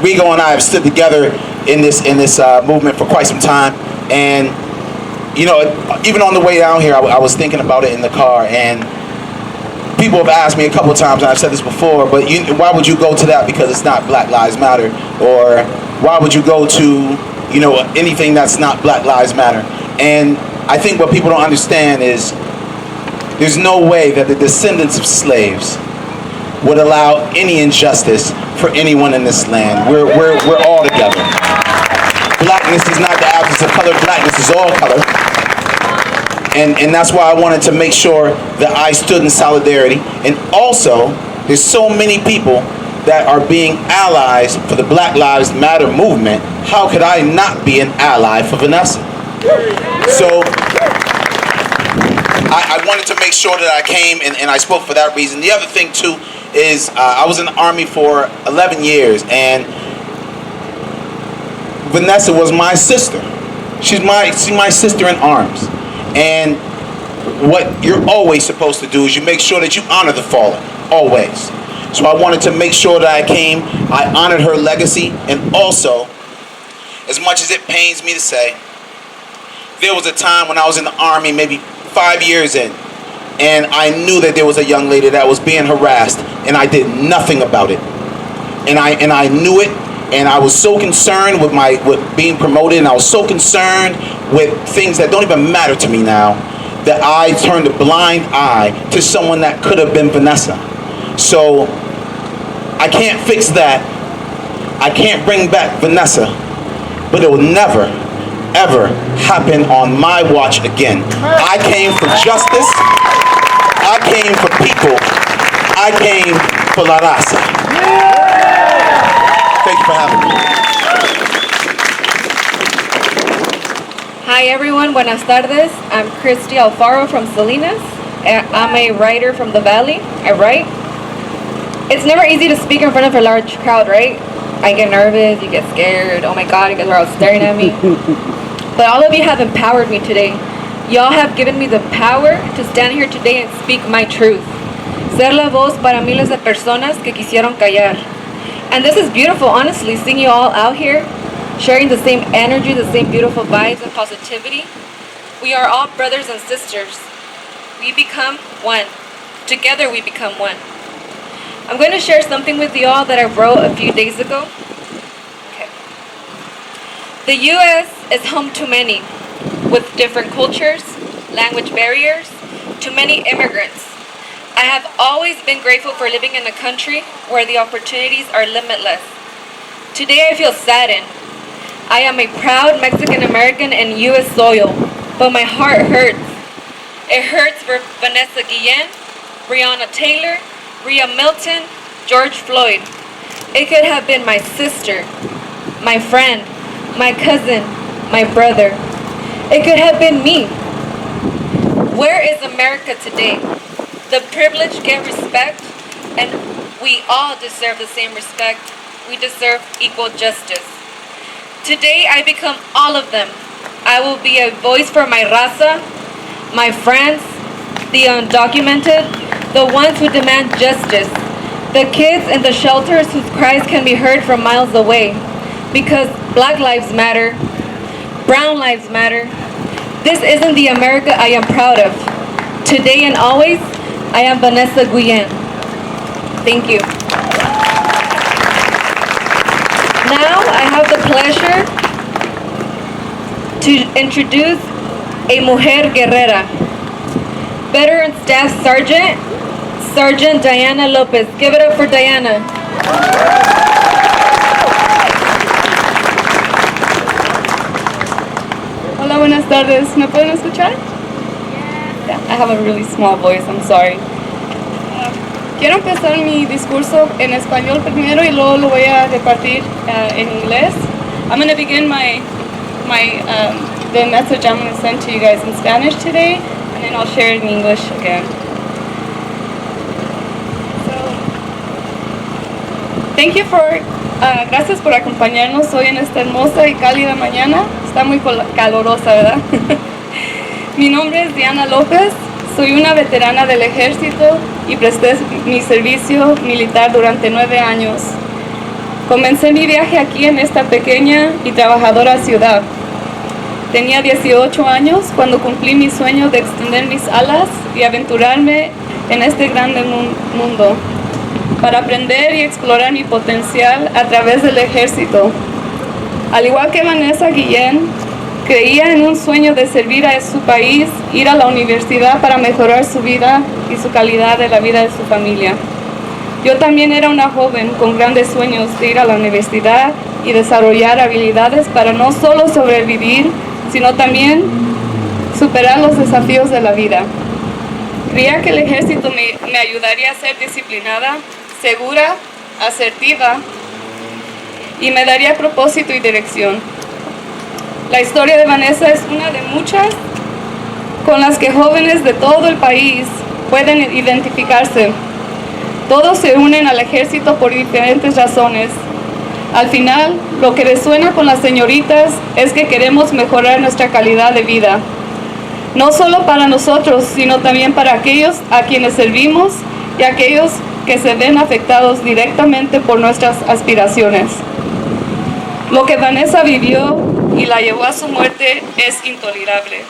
Speaker 21: Rigo and I have stood together in this movement for quite some time. And, you know, even on the way down here, I was thinking about it in the car. And people have asked me a couple of times, and I've said this before, but why would you go to that because it's not Black Lives Matter? Or why would you go to, you know, anything that's not Black Lives Matter? And I think what people don't understand is there's no way that the descendants of slaves would allow any injustice for anyone in this land. We're all together. Blackness is not the absence of color. Blackness is all color. And that's why I wanted to make sure that I stood in solidarity. And also, there's so many people that are being allies for the Black Lives Matter movement. How could I not be an ally for Vanessa? So I wanted to make sure that I came and I spoke for that reason. The other thing too is I was in the Army for 11 years, and Vanessa was my sister. She's my sister in arms. And what you're always supposed to do is you make sure that you honor the fallen, always. So I wanted to make sure that I came, I honored her legacy, and also, as much as it pains me to say, there was a time when I was in the Army, maybe 5 years in, and I knew that there was a young lady that was being harassed, and I did nothing about it. And I knew it, and I was so concerned with being promoted, and I was so concerned with things that don't even matter to me now, that I turned a blind eye to someone that could have been Vanessa. So I can't fix that. I can't bring back Vanessa, but it will never, ever happen on my watch again. I came for justice. I came for people. I came for La Raza. Thank you for having me.
Speaker 22: Hi everyone, buenas tardes. I'm Christy Alfaro from Salinas. I'm a writer from the Valley. I write. It's never easy to speak in front of a large crowd, right? I get nervous, you get scared. Oh my God, you guys are all staring at me. But all of you have empowered me today. Y'all have given me the power to stand here today and speak my truth. Ser la voz para miles de personas que quisieron callar. And this is beautiful, honestly, seeing you all out here, sharing the same energy, the same beautiful vibes and positivity. We are all brothers and sisters. We become one. Together we become one. I'm going to share something with you all that I wrote a few days ago. Okay. The U.S. is home to many, with different cultures, language barriers, to many immigrants. I have always been grateful for living in a country where the opportunities are limitless. Today I feel saddened. I am a proud Mexican American in U.S. soil, but my heart hurts. It hurts for Vanessa Guillen, Breonna Taylor, Rhea Milton, George Floyd. It could have been my sister, my friend, my cousin, my brother. It could have been me. Where is America today? The privileged get respect, and we all deserve the same respect. We deserve equal justice. Today I become all of them. I will be a voice for my raza, my friends, the undocumented, the ones who demand justice, the kids in the shelters whose cries can be heard from miles away. Because Black lives matter, brown lives matter. This isn't the America I am proud of. Today and always, I am Vanessa Guillen. Thank you. Now I have the pleasure to introduce a mujer guerrera, Veteran Staff Sergeant, Sergeant Diana Lopez. Give it up for Diana.
Speaker 7: Hola, buenas tardes. ¿Me pueden escuchar? Yeah, I have a really small voice, I'm sorry. Quiero empezar mi discurso en español primero y luego lo voy a repartir en inglés. I'm going to begin the message I'm going to send to you guys in Spanish today, and then I'll share it in English again. Thank you gracias por acompañarnos hoy en esta hermosa y cálida mañana. Está muy calorosa, ¿verdad? Mi nombre es Diana López, soy una veterana del ejército y presté mi servicio militar durante 9 años. Comencé mi viaje aquí en esta pequeña y trabajadora ciudad. Tenía 18 años cuando cumplí mi sueño de extender mis alas y aventurarme en este grande mundo, para aprender y explorar mi potencial a través del ejército. Al igual que Vanessa Guillen, creía en un sueño de servir a su país, ir a la universidad para mejorar su vida y su calidad de la vida de su familia. Yo también era una joven con grandes sueños de ir a la universidad y desarrollar habilidades para no solo sobrevivir, sino también superar los desafíos de la vida. Creía que el ejército me ayudaría a ser disciplinada, segura, asertiva y me daría propósito y dirección. La historia de Vanessa es una de muchas con las que jóvenes de todo el país pueden identificarse. Todos se unen al ejército por diferentes razones. Al final, lo que resuena con las señoritas es que queremos mejorar nuestra calidad de vida. No solo para nosotros, sino también para aquellos a quienes servimos y aquellos que se ven afectados directamente por nuestras aspiraciones. Lo que Vanessa vivió y la llevó a su muerte es intolerable.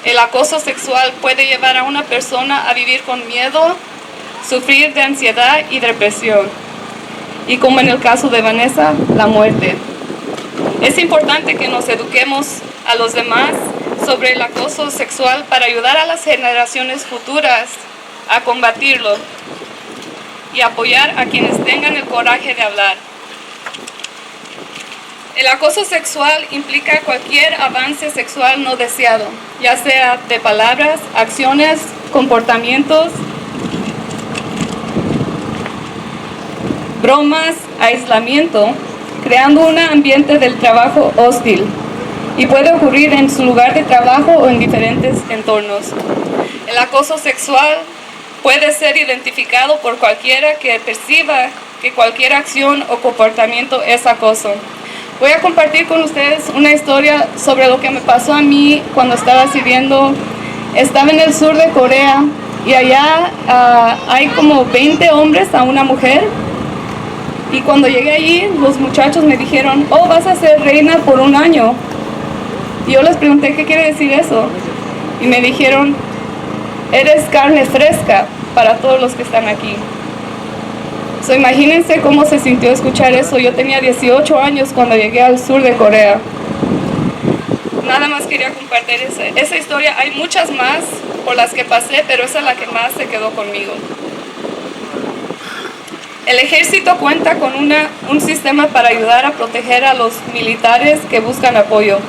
Speaker 7: El acoso sexual puede llevar a una persona a vivir con miedo, sufrir de ansiedad y depresión, y como en el caso de Vanessa, la muerte. Es importante que nos eduquemos a los demás sobre el acoso sexual para ayudar a las generaciones futuras a combatirlo y apoyar a quienes tengan el coraje de hablar. El acoso sexual implica cualquier avance sexual no deseado, ya sea de palabras, acciones, comportamientos, bromas, aislamiento, creando un ambiente del trabajo hostil, y puede ocurrir en su lugar de trabajo o en diferentes entornos. El acoso sexual puede ser identificado por cualquiera que perciba que cualquier acción o comportamiento es acoso. Voy a compartir con ustedes una historia sobre lo que me pasó a mí cuando estaba sirviendo. Estaba en el sur de Corea y allá hay como 20 hombres a una mujer. Y cuando llegué allí, los muchachos me dijeron, oh, vas a ser reina por 1 año. Y yo les pregunté, ¿qué quiere decir eso? Y me dijeron, eres carne fresca para todos los que están aquí. So, imagínense cómo se sintió escuchar eso. Yo tenía 18 años cuando llegué al sur de Corea. Nada más quería compartir esa historia. Hay muchas más por las que pasé, pero esa es la que más se quedó conmigo. El ejército cuenta con un sistema para ayudar a proteger a los militares que buscan apoyo.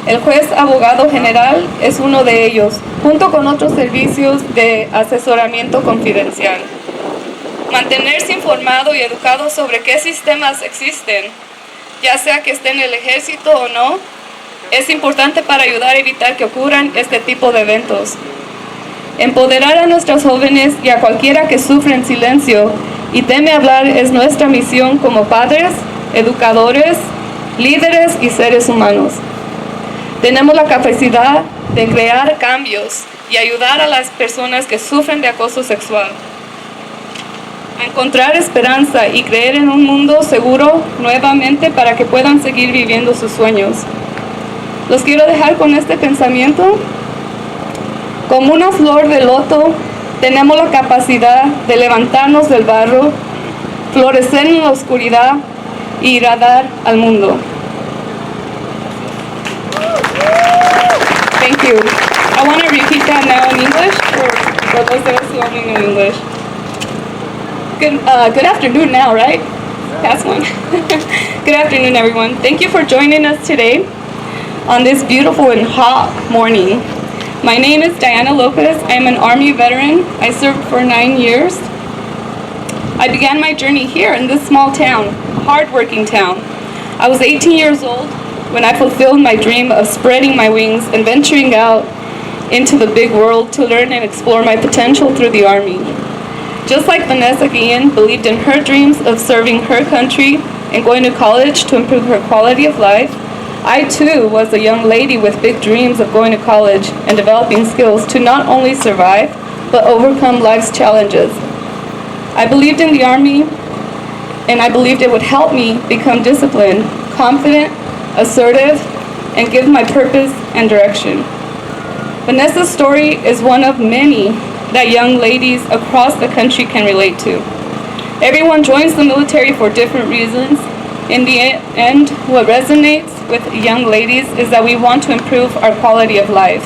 Speaker 7: El juez abogado general es uno de ellos, junto con otros servicios de asesoramiento confidencial. Mantenerse informado y educado sobre qué sistemas existen, ya sea que esté en el ejército o no, es importante para ayudar a evitar que ocurran este tipo de eventos. Empoderar a nuestros jóvenes y a cualquiera que sufre en silencio y teme hablar es nuestra misión como padres, educadores, líderes y seres humanos. Tenemos la capacidad de crear cambios y ayudar a las personas que sufren de acoso sexual a encontrar esperanza y creer en un mundo seguro nuevamente para que puedan seguir viviendo sus sueños. Los quiero dejar con este pensamiento. Como una flor de loto, tenemos la capacidad de levantarnos del barro, florecer en la oscuridad y irradiar al mundo. Thank you. I want to repeat that now in English for those of us who only know English. Good afternoon now, right? Past one. Good afternoon, everyone. Thank you for joining us today on this beautiful and hot morning. My name is Diana Lopez. I am an Army veteran. I served for 9 years. I began my journey here in this small town, hardworking town. I was 18 years old when I fulfilled my dream of spreading my wings and venturing out into the big world to learn and explore my potential through the Army. Just like Vanessa Guillen believed in her dreams of serving her country and going to college to improve her quality of life, I too was a young lady with big dreams of going to college and developing skills to not only survive, but overcome life's challenges. I believed in the Army, and I believed it would help me become disciplined, confident, assertive, and give my purpose and direction. Vanessa's story is one of many that young ladies across the country can relate to. Everyone joins the military for different reasons. In the end, what resonates with young ladies is that we want to improve our quality of life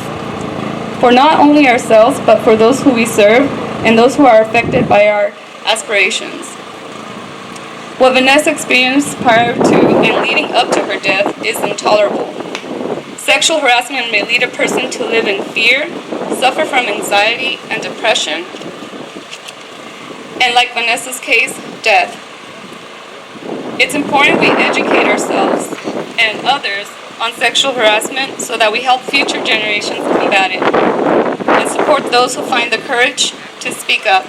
Speaker 7: for not only ourselves, but for those who we serve and those who are affected by our aspirations. What Vanessa experienced prior to and leading up to her death is intolerable. Sexual harassment may lead a person to live in fear, suffer from anxiety and depression, and like Vanessa's case, death. It's important we educate ourselves and others on sexual harassment so that we help future generations combat it and support those who find the courage to speak up.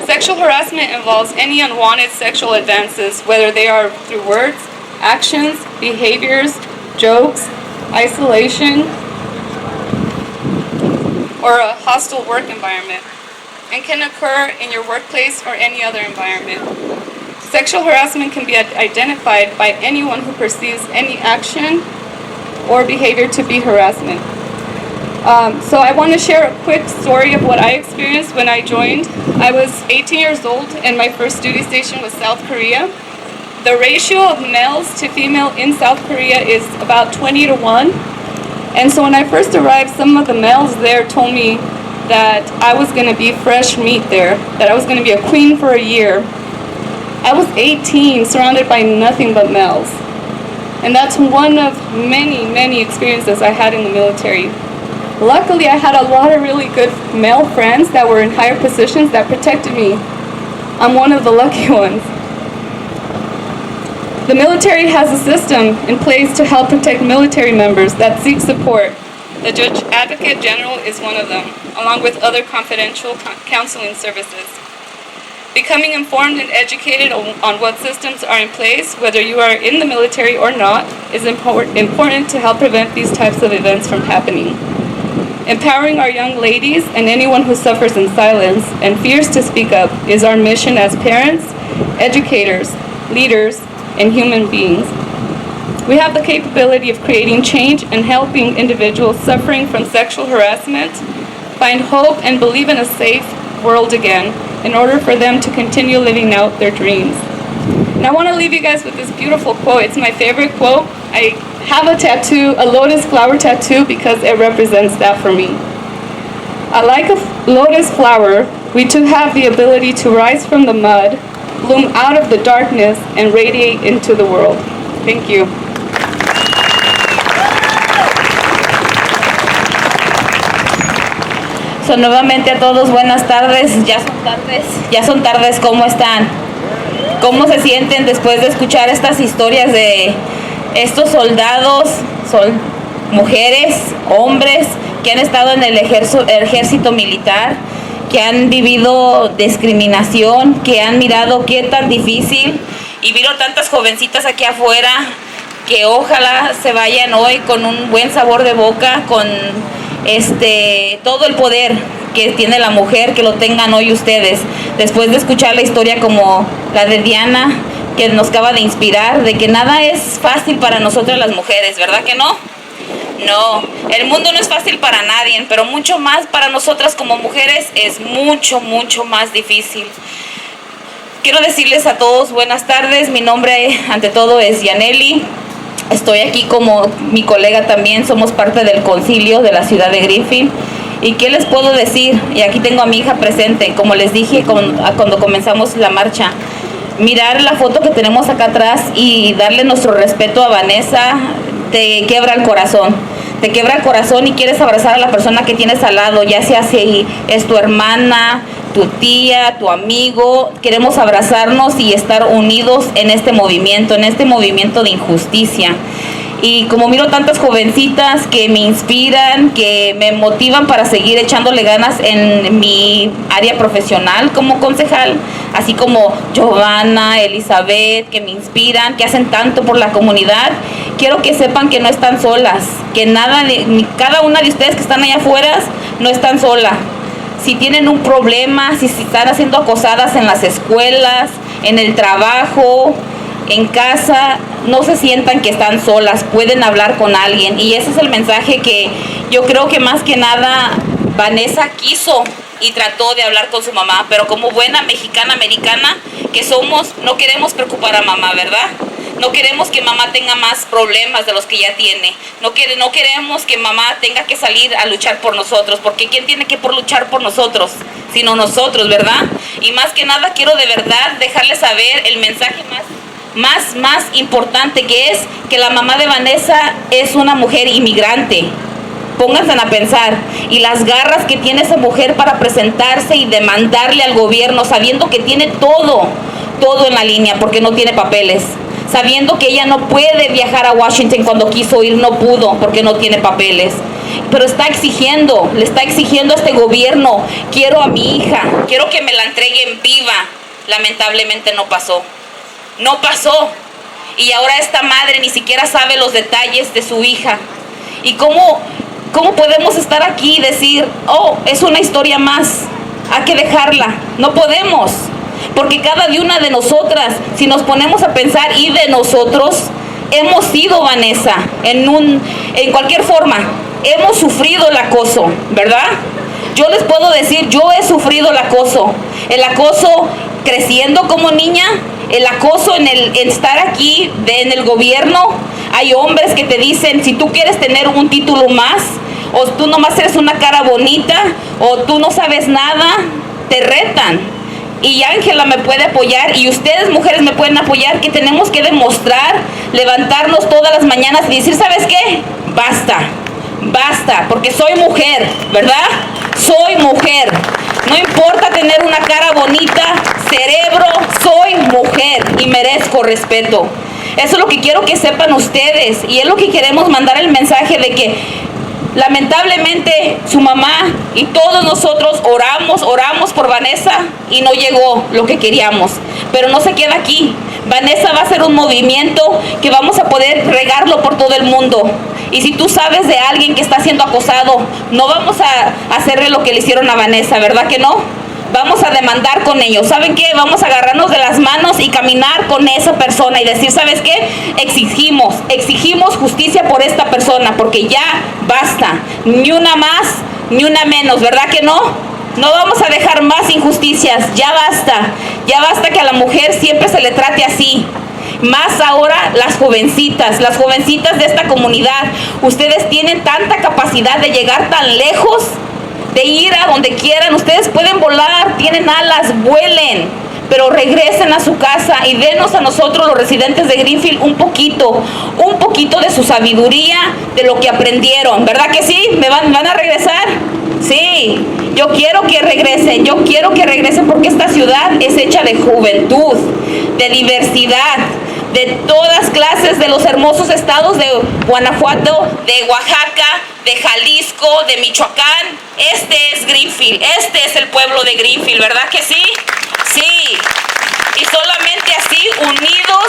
Speaker 7: Sexual harassment involves any unwanted sexual advances, whether they are through words, actions, behaviors, jokes, isolation, or a hostile work environment, and can occur in your workplace or any other environment. Sexual harassment can be identified by anyone who perceives any action or behavior to be harassment. So I want to share a quick story of what I experienced when I joined. I was 18 years old and my first duty station was South Korea. The ratio of males to female in South Korea is about 20-1. And so when I first arrived, some of the males there told me that I was going to be fresh meat there, that I was going to be a queen for a year. I was 18, surrounded by nothing but males. And that's one of many, many experiences I had in the military. Luckily, I had a lot of really good male friends that were in higher positions that protected me. I'm one of the lucky ones. The military has a system in place to help protect military members that seek support. The Judge Advocate General is one of them, along with other confidential counseling services. Becoming informed and educated on what systems are in place, whether you are in the military or not, is important to help prevent these types of events from happening. Empowering our young ladies and anyone who suffers in silence and fears to speak up is our mission as parents, educators, leaders, and human beings. We have the capability of creating change and helping individuals suffering from sexual harassment find hope and believe in a safe world again in order for them to continue living out their dreams. And I want to leave you guys with this beautiful quote. It's my favorite quote. I have a tattoo, a lotus flower tattoo, because it represents that for me. Like a lotus flower, we too have the ability to rise from the mud, bloom out of the darkness, and radiate into the world. Thank you.
Speaker 18: Nuevamente a todos, buenas tardes. Ya son tardes, ¿cómo están? ¿Cómo se sienten después de escuchar estas historias de estos soldados, mujeres, hombres que han estado en el ejército militar, que han vivido discriminación, que han mirado qué tan difícil, y vieron tantas jovencitas aquí afuera que ojalá se vayan hoy con un buen sabor de boca, con todo el poder que tiene la mujer, que lo tengan hoy ustedes, después de escuchar la historia como la de Diana, que nos acaba de inspirar, de que nada es fácil para nosotras las mujeres, ¿verdad que no? No, el mundo no es fácil para nadie, pero mucho más para nosotras como mujeres es mucho, mucho más difícil. Quiero decirles a todos buenas tardes, mi nombre ante todo es Yaneli, estoy aquí como mi colega también, somos parte del concilio de la ciudad de Greenfield. ¿Y qué les puedo decir? Y aquí tengo a mi hija presente, como les dije cuando comenzamos la marcha. Mirar la foto que tenemos acá atrás y darle nuestro respeto a Vanessa te quiebra el corazón. Te quiebra el corazón y quieres abrazar a la persona que tienes al lado, ya sea si es tu hermana, tu tía, tu amigo. Queremos abrazarnos y estar unidos en este movimiento de injusticia. Y como miro tantas jovencitas que me inspiran, que me motivan para seguir echándole ganas en mi área profesional como concejal, así como Giovanna, Elizabeth, que me inspiran, que hacen tanto por la comunidad, quiero que sepan que no están solas, que cada una de ustedes que están allá afuera no están solas. Si tienen un problema, si están siendo acosadas en las escuelas, en el trabajo, en casa, no se sientan que están solas, pueden hablar con alguien. Y ese es el mensaje que yo creo que más que nada Vanessa quiso y trató de hablar con su mamá, pero como buena mexicana americana que somos, no queremos preocupar a mamá, ¿verdad? No queremos que mamá tenga más problemas de los que ya tiene. No queremos que mamá tenga que salir a luchar por nosotros, porque ¿quién tiene que luchar por nosotros? Sino nosotros, ¿verdad? Y más que nada quiero de verdad dejarles saber el mensaje más importante, que es que la mamá de Vanessa es una mujer inmigrante. Pónganse a pensar, y las garras que tiene esa mujer para presentarse y demandarle al gobierno, sabiendo que tiene todo en la línea porque no tiene papeles, sabiendo que ella no puede viajar a Washington cuando quiso ir, no pudo porque no tiene papeles, pero le está exigiendo a este gobierno: quiero a mi hija, quiero que me la entreguen viva. Lamentablemente no pasó. Y ahora esta madre ni siquiera sabe los detalles de su hija. ¿Y cómo podemos estar aquí y decir, oh, es una historia más, hay que dejarla? No podemos, porque cada una de nosotras, si nos ponemos a pensar, y de nosotros, hemos sido Vanessa, en cualquier forma, hemos sufrido el acoso, ¿verdad? Yo les puedo decir, yo he sufrido el acoso creciendo como niña, el acoso en estar aquí en el gobierno. Hay hombres que te dicen, si tú quieres tener un título más, o tú nomás eres una cara bonita, o tú no sabes nada, te retan. Y Ángela me puede apoyar, y ustedes mujeres me pueden apoyar, que tenemos que demostrar, levantarnos todas las mañanas y decir, ¿sabes qué? Basta, porque soy mujer, ¿verdad? Soy mujer. No importa tener una cara bonita, cerebro, soy mujer y merezco respeto. Eso es lo que quiero que sepan ustedes, y es lo que queremos mandar el mensaje de que lamentablemente su mamá y todos nosotros oramos por Vanessa y no llegó lo que queríamos, pero no se queda aquí. Vanessa va a ser un movimiento que vamos a poder regarlo por todo el mundo. Y si tú sabes de alguien que está siendo acosado, no vamos a hacerle lo que le hicieron a Vanessa, ¿verdad que no? Vamos a demandar con ellos. ¿Saben qué? Vamos a agarrarnos de las manos y caminar con esa persona y decir, ¿sabes qué? Exigimos justicia por esta persona, porque ya basta. Ni una más, ni una menos, ¿verdad que no? No vamos a dejar más injusticias. Ya basta que a la mujer siempre se le trate así. Más ahora las jovencitas de esta comunidad. Ustedes tienen tanta capacidad de llegar tan lejos, de ir a donde quieran. Ustedes pueden volar, tienen alas, vuelen, pero regresen a su casa y denos a nosotros los residentes de Greenfield un poquito de su sabiduría, de lo que aprendieron, ¿verdad que sí? ¿Me van a regresar?
Speaker 8: Sí, yo quiero que regresen porque esta ciudad es hecha de juventud, de diversidad, de todas clases de los hermosos estados de Guanajuato, de Oaxaca, de Jalisco, de Michoacán. Este es Greenfield, este es el pueblo de Greenfield, ¿verdad que sí? Sí, y solamente así, unidos,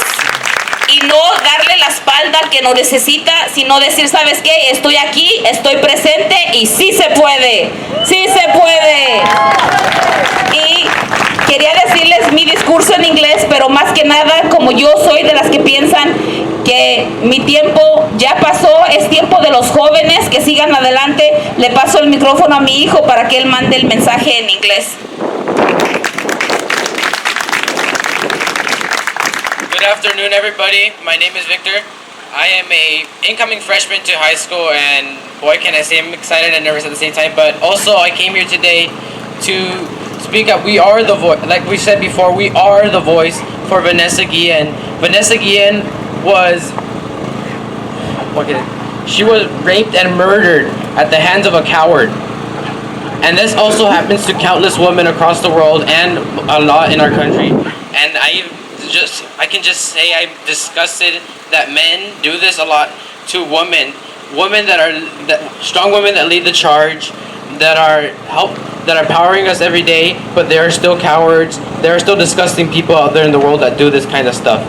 Speaker 8: y no darle la espalda al que nos necesita, sino decir, ¿sabes qué? Estoy aquí, estoy presente y sí se puede, sí se puede. Y quería decirles mi discurso en inglés, pero más que nada, como yo soy de las que piensan que mi tiempo ya pasó, es tiempo de los jóvenes que sigan adelante, le paso el micrófono a mi hijo para que él mande el mensaje en inglés.
Speaker 9: Good afternoon, everybody. My name is Victor. I am a incoming freshman to high school, and boy, can I say I'm excited and nervous at the same time. But also, I came here today to speak up. We are the voice, like we said before, we are the voice for Vanessa Guillen. Vanessa Guillen was, she was raped and murdered at the hands of a coward. And this also happens to countless women across the world and a lot in our country. And I can just say I'm disgusted that men do this a lot to women strong women that lead the charge, that are powering us every day, but they are still cowards. There are still disgusting people out there in the world that do this kind of stuff.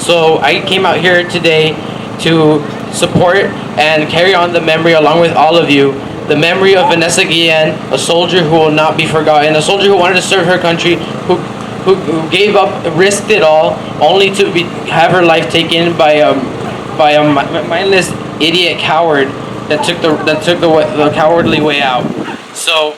Speaker 9: So I came out here today to support and carry on the memory, along with all of you, the memory of Vanessa Guillen, a soldier who will not be forgotten, a soldier who wanted to serve her country, who gave up, risked it all, only to have her life taken by a mindless idiot coward that took the cowardly way out. So,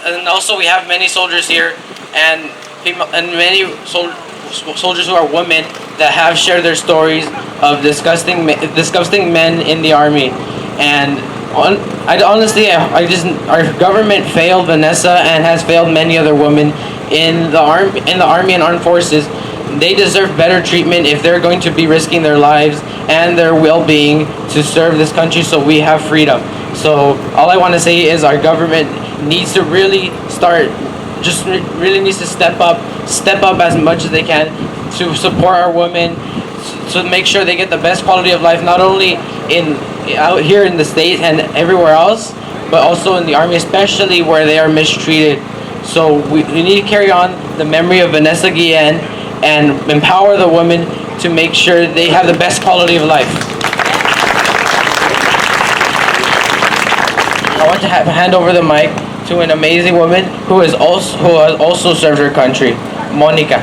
Speaker 9: and also we have many soldiers here, and many soldiers who are women that have shared their stories of disgusting men in the army, and our government failed Vanessa and has failed many other women in the army and armed forces. They deserve better treatment if they're going to be risking their lives and their well-being to serve this country so we have freedom. So all I want to say is our government needs to really needs to step up as much as they can to support our women, to make sure they get the best quality of life, not only out here in the States and everywhere else, but also in the Army, especially where they are mistreated. So we need to carry on the memory of Vanessa Guillen and empower the women to make sure they have the best quality of life. I want to hand over the mic to an amazing woman who has also served her country, Mónica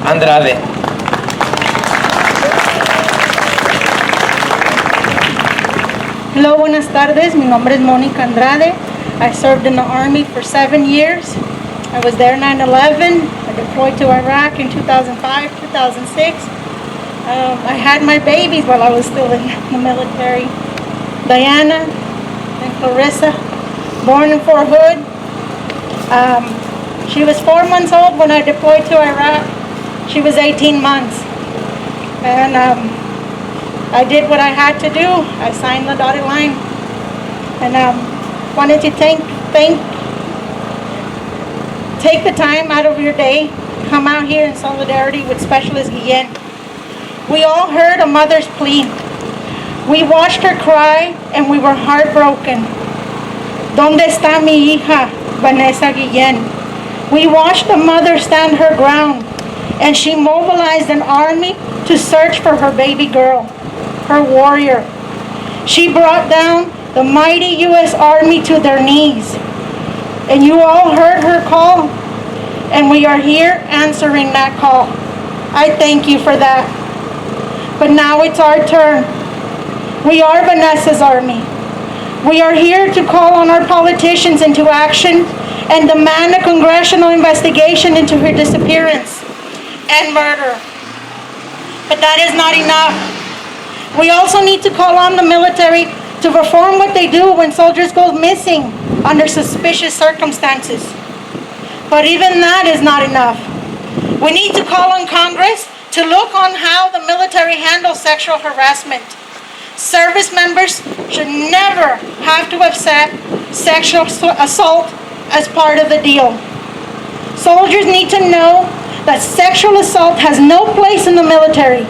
Speaker 9: Andrade.
Speaker 23: Hello, buenas tardes. Mi nombre es Mónica Andrade. I served in the Army for 7 years. I was there 9/11. I deployed to Iraq in 2005, 2006. I had my babies while I was still in the military. Diana and Clarissa, born in Fort Hood. She was 4 months old when I deployed to Iraq. She was 18 months. And I did what I had to do. I signed the dotted line. And wanted to take the time out of your day, come out here in solidarity with Specialist Guillen. We all heard a mother's plea. We watched her cry and we were heartbroken. ¿Dónde está mi hija, Vanessa Guillen? We watched the mother stand her ground, and she mobilized an army to search for her baby girl, her warrior. She brought down the mighty U.S. Army to their knees. And you all heard her call, and we are here answering that call. I thank you for that. But now it's our turn. We are Vanessa's Army. We are here to call on our politicians into action and demand a congressional investigation into her disappearance and murder. But that is not enough. We also need to call on the military to perform what they do when soldiers go missing under suspicious circumstances. But even that is not enough. We need to call on Congress to look on how the military handles sexual harassment. Service members should never have to accept sexual assault as part of the deal. Soldiers need to know that sexual assault has no place in the military.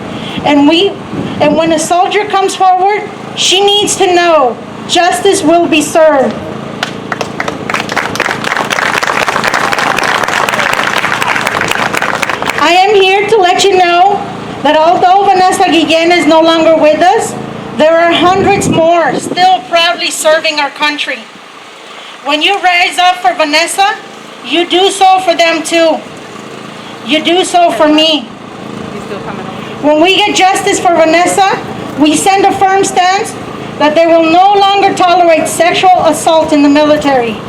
Speaker 23: And when a soldier comes forward, she needs to know justice will be served. I am here to let you know that although Vanessa Guillen is no longer with us, there are hundreds more still proudly serving our country. When you rise up for Vanessa, you do so for them too. You do so for me. When we get justice for Vanessa, we send a firm stance that they will no longer tolerate sexual assault in the military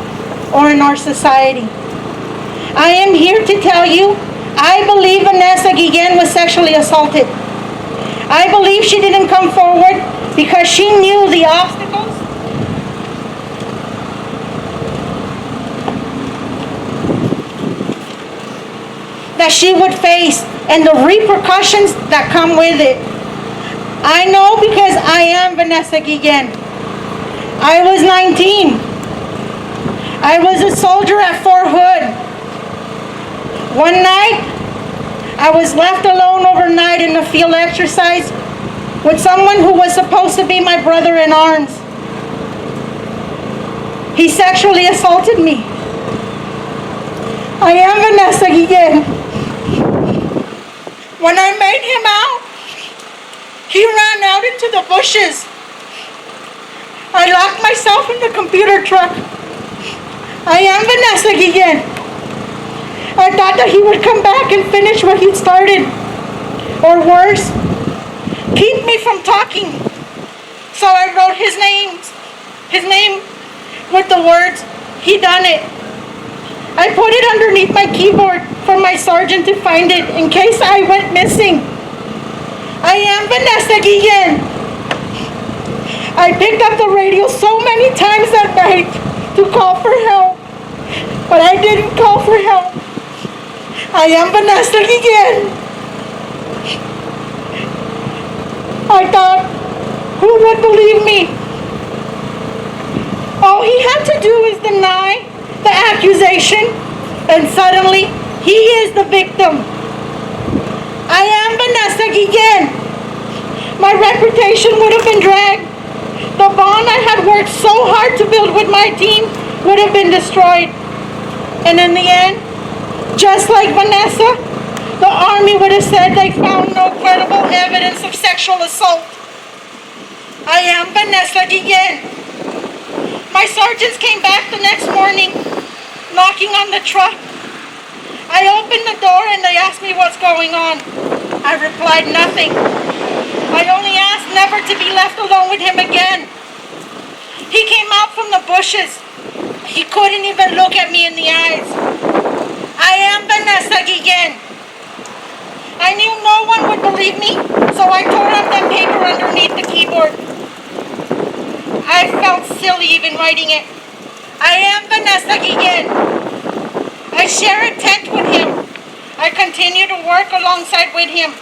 Speaker 23: or in our society. I am here to tell you, I believe Vanessa Guillen was sexually assaulted. I believe she didn't come forward because she knew the obstacles that she would face and the repercussions that come with it. I know because I am Vanessa Guillen. I was 19. I was a soldier at Fort Hood. One night, I was left alone overnight in a field exercise with someone who was supposed to be my brother in arms. He sexually assaulted me. I am Vanessa Guillen. When I made him out, he ran out into the bushes. I locked myself in the computer truck. I am Vanessa Guillen. I thought that he would come back and finish what he'd started. Or worse, keep me from talking. So I wrote his name with the words, "He done it." I put it underneath my keyboard for my sergeant to find it in case I went missing. I am Vanessa Guillen. I picked up the radio so many times that night to call for help, but I didn't call for help. I am Vanessa Guillen. I thought, who would believe me? All he had to do is deny the accusation, and suddenly he is the victim. I am Vanessa Guillen. My reputation would have been dragged. The bond I had worked so hard to build with my team would have been destroyed. And in the end, just like Vanessa, the Army would have said they found no credible evidence of sexual assault. I am Vanessa Guillen. My sergeants came back the next morning, knocking on the truck. I opened the door and they asked me what's going on. I replied nothing. I only asked never to be left alone with him again. He came out from the bushes. He couldn't even look at me in the eyes. I am Vanessa Guillen. I knew no one would believe me, so I tore up that paper underneath the keyboard. I felt silly even writing it. I am Vanessa Guillen. I share a tent with him. I continue to work alongside with him,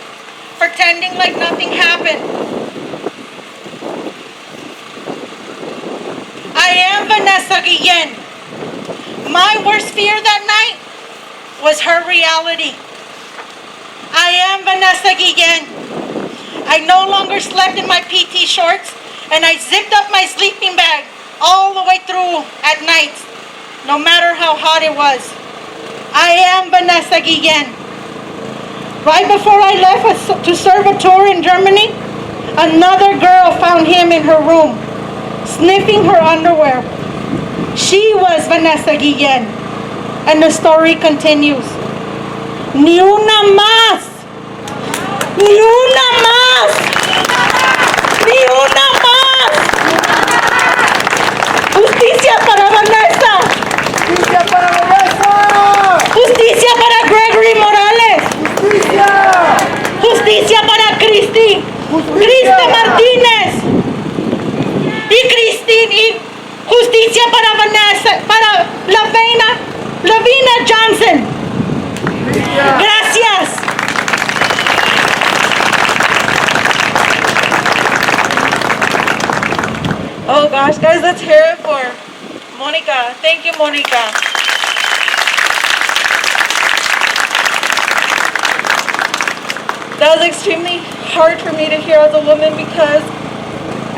Speaker 23: pretending like nothing happened. I am Vanessa Guillen. My worst fear that night was her reality. I am Vanessa Guillen. I no longer slept in my PT shorts, and I zipped up my sleeping bag all the way through at night, no matter how hot it was. I am Vanessa Guillen. Right before I left to serve a tour in Germany, another girl found him in her room, sniffing her underwear. She was Vanessa Guillen, and the story continues. Ni una más! Ni una más! Ni una más! Justicia para Vanessa! Justicia para Vanessa! Justicia para Gregory Morales! Justicia! Justicia para Cristi! Cristi Martínez! Y justicia para Vanessa, para Lavina Johnson. Gracias.
Speaker 5: Oh gosh, guys, let's hear it for Monica. Thank you, Monica. That was extremely hard for me to hear as a woman because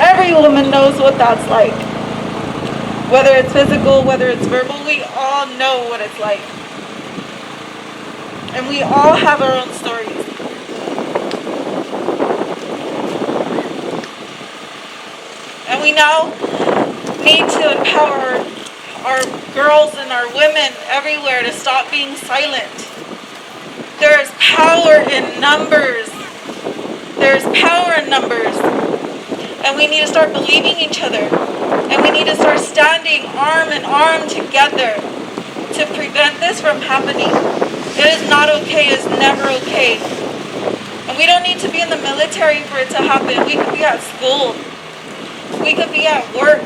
Speaker 5: every woman knows what that's like. Whether it's physical, whether it's verbal, we all know what it's like. And we all have our own stories. And we now need to empower our girls and our women everywhere to stop being silent. There is power in numbers. There's power in numbers. And we need to start believing each other. And we need to start standing arm in arm together to prevent this from happening. It is not okay. It's never okay. And we don't need to be in the military for it to happen. We could be at school. We could be at work.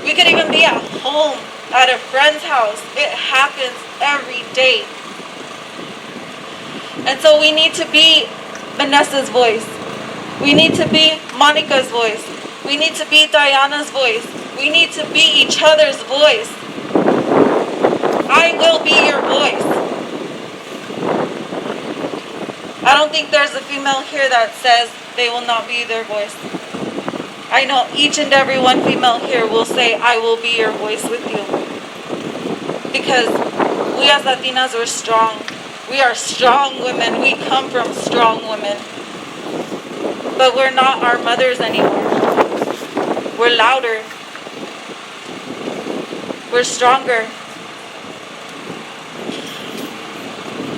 Speaker 5: We could even be at home, at a friend's house. It happens every day. And so we need to be Vanessa's voice. We need to be Monica's voice. We need to be Diana's voice. We need to be each other's voice. I will be your voice. I don't think there's a female here that says they will not be their voice. I know each and every one female here will say, I will be your voice with you. Because we as Latinas are strong. We are strong women. We come from strong women. But we're not our mothers anymore. We're louder. We're stronger.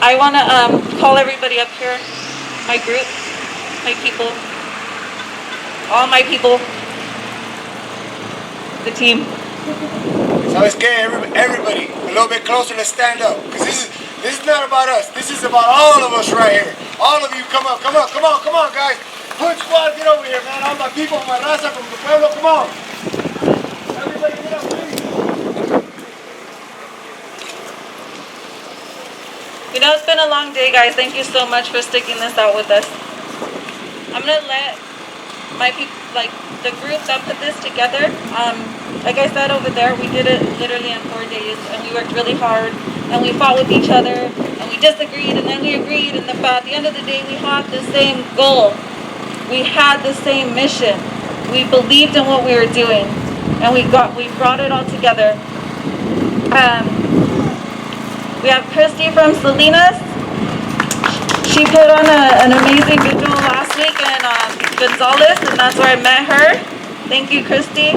Speaker 5: I want to call everybody up here. My group, my people. All my people. The team.
Speaker 1: ¿Sabes qué? Everybody, a little bit closer, let's stand up. Because this is not about us. This is about all of us right here. All of you, come on, come on, come on, come on, guys. Hood squad, get over here, man. All my people, my raza from the pueblo, come on. Everybody get up, please.
Speaker 5: You know, it's been a long day, guys. Thank you so much for sticking this out with us. I'm going to let my people, like the group that put this together, like I said over there, we did it literally in 4 days, and we worked really hard, and we fought with each other, and we disagreed, and then we agreed, and at the end of the day, we had the same goal. We had the same mission. We believed in what we were doing, and we brought it all together. We have Christy from Salinas. She put on an amazing vigil last week in Gonzales, and that's where I met her. Thank you, Christy.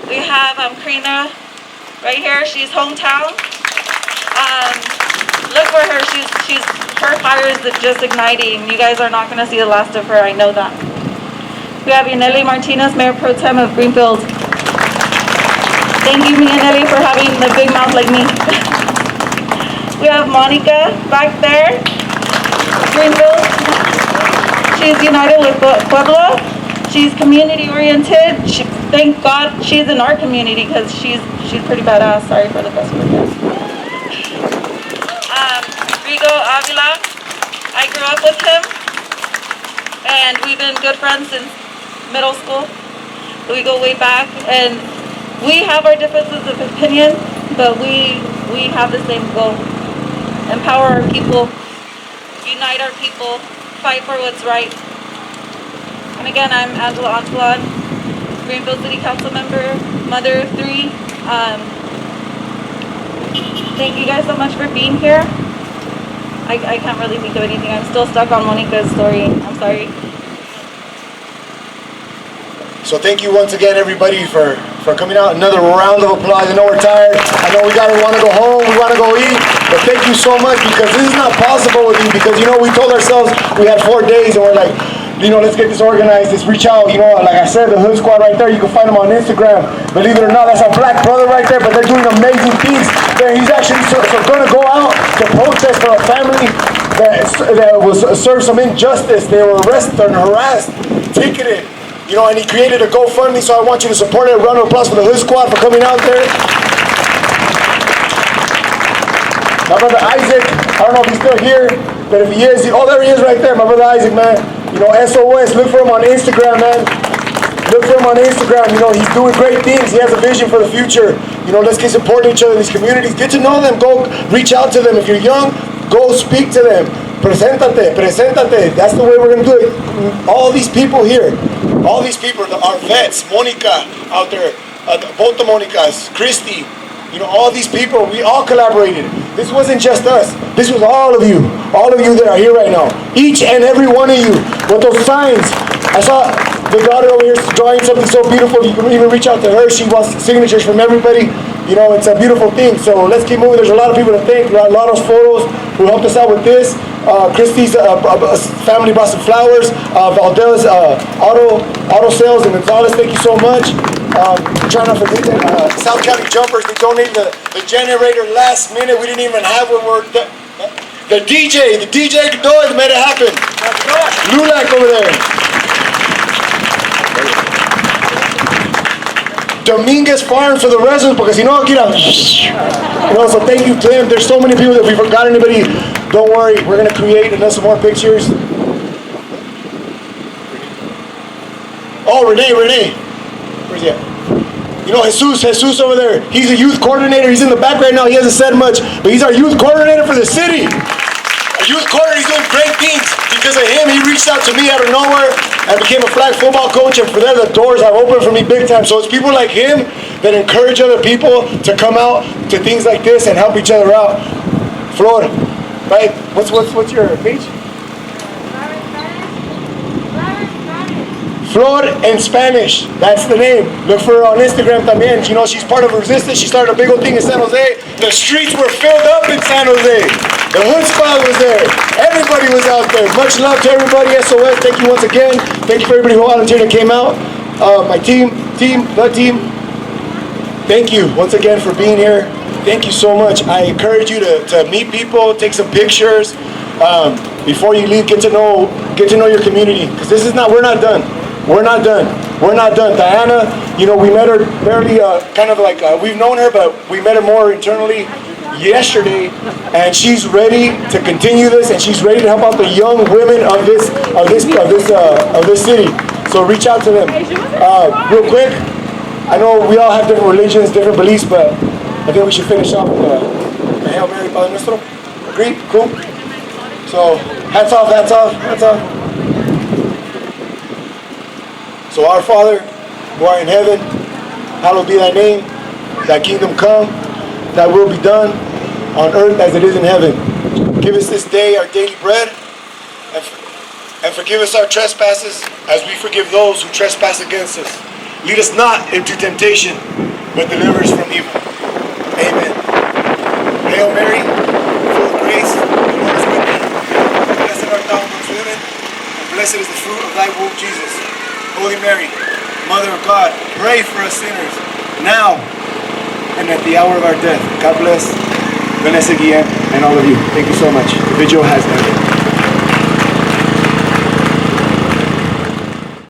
Speaker 5: We have Karina right here. She's hometown. Look for her. Her fire is just igniting. You guys are not going to see the last of her. I know that. We have Yaneli Martinez, Mayor Pro Tem of Greenfield. Thank you, Yaneli, for having the big mouth like me. We have Monica back there. Greenfield. She's united with Pueblo. She's community oriented. Thank God she's in our community because she's pretty badass. Sorry for the best word there. Rigo Avila. I grew up with him, and we've been good friends since middle school. We go way back, and we have our differences of opinion, but we have the same goal. Empower our people. Unite our people, fight for what's right. And again, I'm Angela Antolan, Greenfield City Council member, mother of 3. Thank you guys so much for being here. I can't really think of anything. I'm still stuck on Monica's story. I'm sorry.
Speaker 1: So thank you once again, everybody, for coming out. Another round of applause. I know we're tired. I know we want to go home. We want to go eat. But thank you so much, because this is not possible with you. Because, we told ourselves we had 4 days, and we're like, let's get this organized. Let's reach out. Like I said, the Hood Squad right there. You can find them on Instagram. Believe it or not, that's our black brother right there. But they're doing amazing things. He's actually going to go out to protest for a family that was served some injustice. They were arrested and harassed, ticketed. And he created a GoFundMe, so I want you to support it. A round of applause for the Hood Squad for coming out there. My brother Isaac, I don't know if he's still here, but if he is, there he is right there, my brother Isaac, man. SOS, look for him on Instagram, man. Look for him on Instagram. You know, he's doing great things. He has a vision for the future. You know, let's get supporting each other in these communities. Get to know them. Go reach out to them. If you're young, go speak to them. Preséntate, preséntate. That's the way we're going to do it. All these people here, all these people, our vets, Monica out there, both the Monicas, Christy, you know, all these people, we all collaborated. This wasn't just us. This was all of you that are here right now. Each and every one of you with those signs. I saw the daughter over here drawing something so beautiful. You can even reach out to her. She wants signatures from everybody. You know, it's a beautiful thing. So let's keep moving. There's a lot of people to thank. A lot of photos who helped us out with this. Christy's family brought some flowers. Valdez auto sales in Gonzales, thank you so much. Trying not to forget that South County Jumpers, they donated the generator last minute. We didn't even have one. The DJ Godoy made it happen. Lulak over there. Dominguez Farms for the residents, because you know, so thank you to them. There's so many people that if we forgot anybody, don't worry, we're gonna create and some more pictures. Oh, Renee, where's he at? You know, Jesus over there, he's a youth coordinator. He's in the back right now. He hasn't said much, but he's our youth coordinator for the city. Our youth coordinator, he's doing great things. Because of him, he reached out to me out of nowhere and became a flag football coach, and for there the doors have opened for me big time. So it's people like him that encourage other people to come out to things like this and help each other out. Flor, right? What's your page? Flor in Spanish, that's the name. Look for her on Instagram también. You know, she's part of Resistance. She started a big old thing in San Jose. The streets were filled up in San Jose. The hood squad was there. Everybody was out there. Much love to everybody. SOS, thank you once again. Thank you for everybody who volunteered and came out. My team, the team. Thank you once again for being here. Thank you so much. I encourage you to meet people, take some pictures. Before you leave, get to know your community. Because we're not done. We're not done. Diana, you know, we met her barely, we've known her, but we met her more internally yesterday, and she's ready to continue this, and she's ready to help out the young women of this city. So reach out to them. Real quick, I know we all have different religions, different beliefs, but I think we should finish off with the Hail Mary, Padre Nuestro. Agree? Cool? So hats off. So our Father, who art in heaven, hallowed be thy name. Thy kingdom come, thy will be done, on earth as it is in heaven. Give us this day our daily bread, and forgive us our trespasses, as we forgive those who trespass against us. Lead us not into temptation, but deliver us from evil. Amen. Hail Mary, full of grace, the Lord is with thee. Blessed art thou amongst women, and blessed is the fruit of thy womb, Jesus. Holy Mary, Mother of God, pray for us sinners, now and at the hour of our death. God bless Vanessa, Guillen, and all of you. Thank you so much. The Vigil has ended.